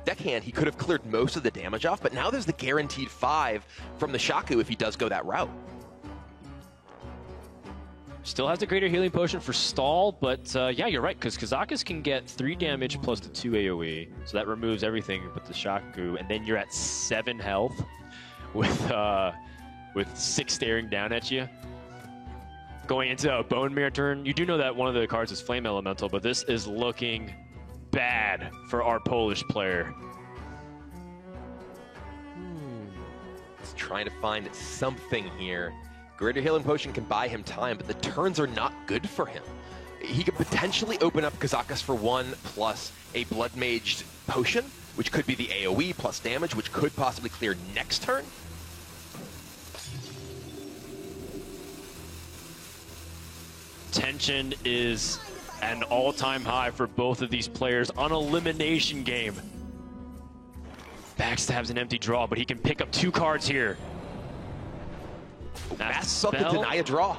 Deckhand, he could have cleared most of the damage off, but now there's the guaranteed 5 from the Shaku if he does go that route. Still has the Greater Healing Potion for stall, but yeah, you're right, because Kazakis can get 3 damage plus the 2 AoE, so that removes everything but the Shaku, and then you're at 7 health with 6 staring down at you. Going into a Bone Mirror turn, you do know that one of the cards is Flame Elemental, but this is looking bad for our Polish player. He's trying to find something here Greater Healing Potion can buy him time, but the turns are not good for him. He could potentially open up Kazakus for 1 plus a Blood Mage Potion, which could be the AoE plus damage, which could possibly clear next turn. Tension is an all-time high for both of these players on elimination game. Backstab's an empty draw, but he can pick up 2 cards here. Masks up to deny a draw.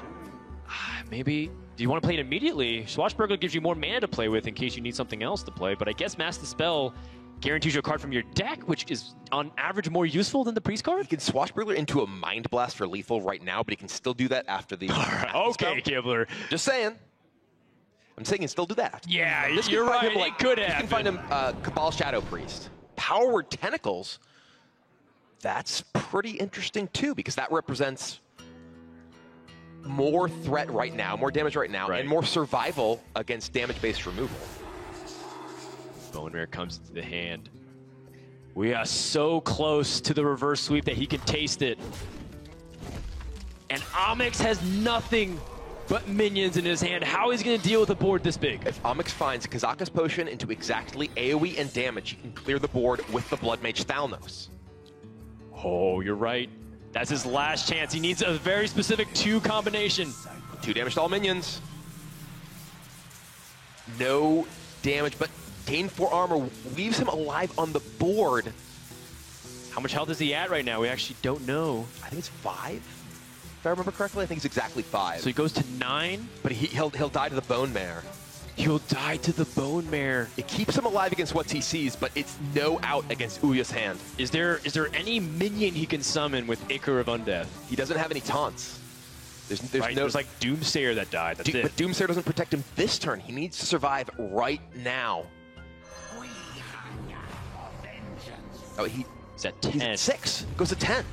Maybe, do you want to play it immediately? Swashbuckler gives you more mana to play with in case you need something else to play, but I guess Mask Dispel guarantees you a card from your deck, which is on average more useful than the Priest card? He can Swashbuckler into a Mind Blast for lethal right now, but he can still do that after the... Okay, Kibler. Just saying. I'm saying he can still do that. Yeah, This you're can find right, him, like, it could You happen. can find him Cabal Shadow Priest. Power Word Tentacles, that's pretty interesting too, because that represents more threat right now, more damage right now, Right. and more survival against damage-based removal. Bone Mare comes into the hand. We are so close to the reverse sweep that he can taste it. And Onyx has nothing but minions in his hand. How is he going to deal with a board this big? If Onyx finds Kazakus Potion into exactly AoE and damage, he can clear the board with the Blood Mage Thalnos. Oh, you're right. That's his last chance. He needs a very specific 2 combination. 2 damage to all minions. No damage, but gain 4 armor leaves him alive on the board. How much health is he at right now? We actually don't know. I think it's 5. If I remember correctly, I think it's exactly 5. So he goes to 9. But he'll die to the Bone Mare. He'll die to the Bone Mare. It keeps him alive against what he sees, but it's no out against Ouya's hand. Is there any minion he can summon with Ichor of Undeath? He doesn't have any taunts. There's Right? no... There's like Doomsayer that died. That's it. But Doomsayer doesn't protect him this turn. He needs to survive right now. Oh, He's at he's 10. at 6. Goes to 10.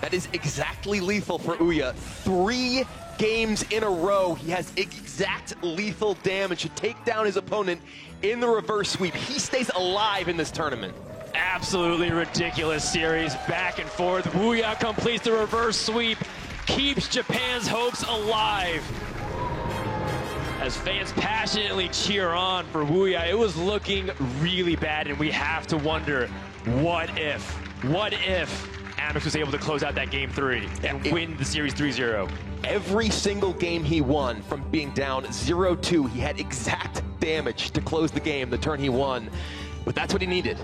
That is exactly lethal for Ouya. 3 games in a row, he has exact lethal damage to take down his opponent in the reverse sweep. He stays alive in this tournament. Absolutely ridiculous series, back and forth. Ouya completes the reverse sweep, keeps Japan's hopes alive. As fans passionately cheer on for Ouya, it was looking really bad, and we have to wonder, what if Amex was able to close out that game 3 and win the series 3-0? Every single game he won, from being down 0-2, he had exact damage to close the game the turn he won. But that's what he needed.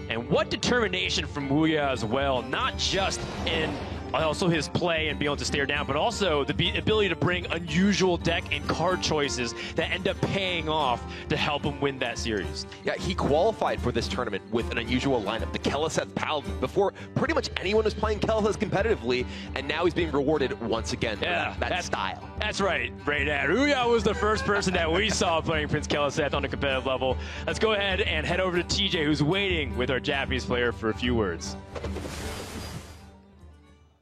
And what determination from Ouya as well, not just in also his play and being able to stare down, but also the ability to bring unusual deck and card choices that end up paying off to help him win that series. Yeah, he qualified for this tournament with an unusual lineup, the Keleseth Paladin, before pretty much anyone was playing Keleseth competitively, and now he's being rewarded once again for that style. That's right, Braydad. Ouya was the first person that we saw playing Prince Keleseth on a competitive level. Let's go ahead and head over to TJ, who's waiting with our Japanese player for a few words.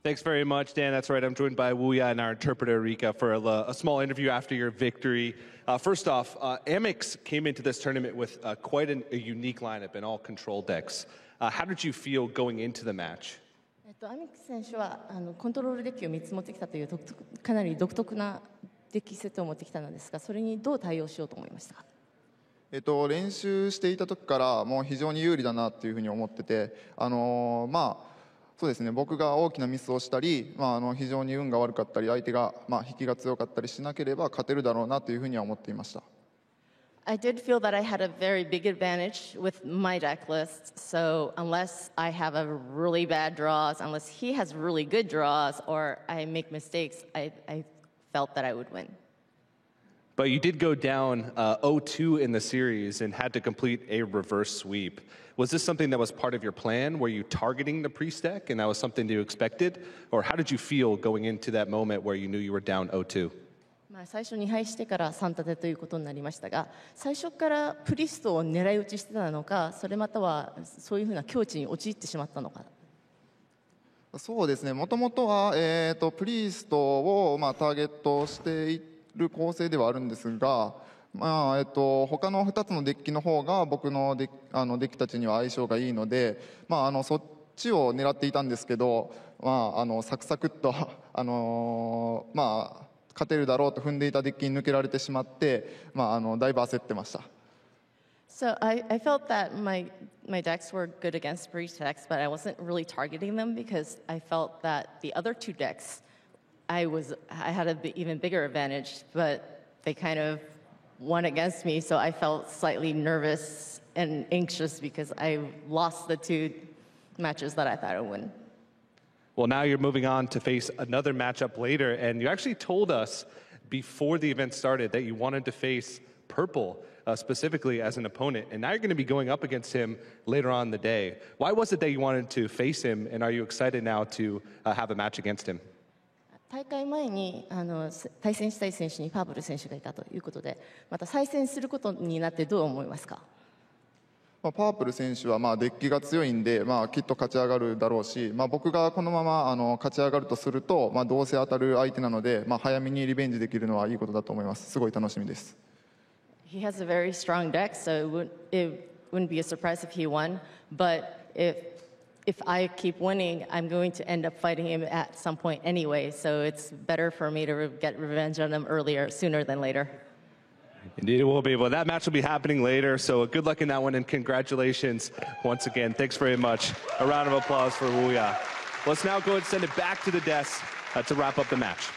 Thanks very much, Dan. That's right. I'm joined by Ouya and our interpreter, Rika, for a small interview after your victory. First off, Amex came into this tournament with quite a unique lineup in all control decks. How did you feel going into the match? アミック選手はコントロールデッキを3つ持ってきたというかなり独特なデッキセットを持ってきたのですが、それにどう対応しようと思いましたか？練習していた時からもう非常に有利だなというふうに思ってて、そうですね、僕が大きなミスをしたり、非常に運が悪かったり、相手が、引きが強かったりしなければ勝てるだろうなというふうには思っていました。I did feel that I had a very big advantage with my deck list, so unless I have a really bad draws, unless he has really good draws, or I make mistakes, I felt that I would win. But you did go down 0-2 in the series and had to complete a reverse sweep. Was this something that was part of your plan? Were you targeting the Priest deck and that was something you expected? Or how did you feel going into that moment where you knew you were down 0-2? 最初2敗してから3立てということになりましたが、最初からプリストを狙い撃ちしてたのか、それまたはそういうふうな境地に陥ってしまったのか。そうですね、もともとは、プリストを、ターゲットしている構成ではあるんですが、他の2つのデッキの方が僕のデッキたちには相性がいいので、そっちを狙っていたんですけど、サクサクっと、勝てるだろうと踏んでいたデッキに抜けられてしまって、だいぶ焦ってました。So I felt that my decks were good against breach decks, but I wasn't really targeting them because I felt that the other two decks, I had an even bigger advantage, but they kind of won against me, so I felt slightly nervous and anxious because I lost the two matches that I thought I would win. Well, now you're moving on to face another matchup later, and you actually told us before the event started that you wanted to face Purple specifically as an opponent, and now you're going to be going up against him later on in the day. Why was it that you wanted to face him, and are you excited now to have a match against him? 大会前に対戦したい選手にパープル選手がいたということで、また再戦することになってどう思いますか？パープル選手はデッキが強いんで、きっと勝ち上がるだろうし、僕がこのまま勝ち上がるとすると、どうせ当たる相手なので、早めにリベンジできるのはいいことだと思います。すごい楽しみです。He has a very strong deck, so it wouldn't be a surprise if he won. But if I keep winning, I'm going to end up fighting him at some point anyway. So it's better for me to get revenge on him sooner than later. Indeed, it will be. Well, that match will be happening later. So good luck in that one, and congratulations once again. Thanks very much. A round of applause for Wu Ya. Let's now go and send it back to the desk to wrap up the match.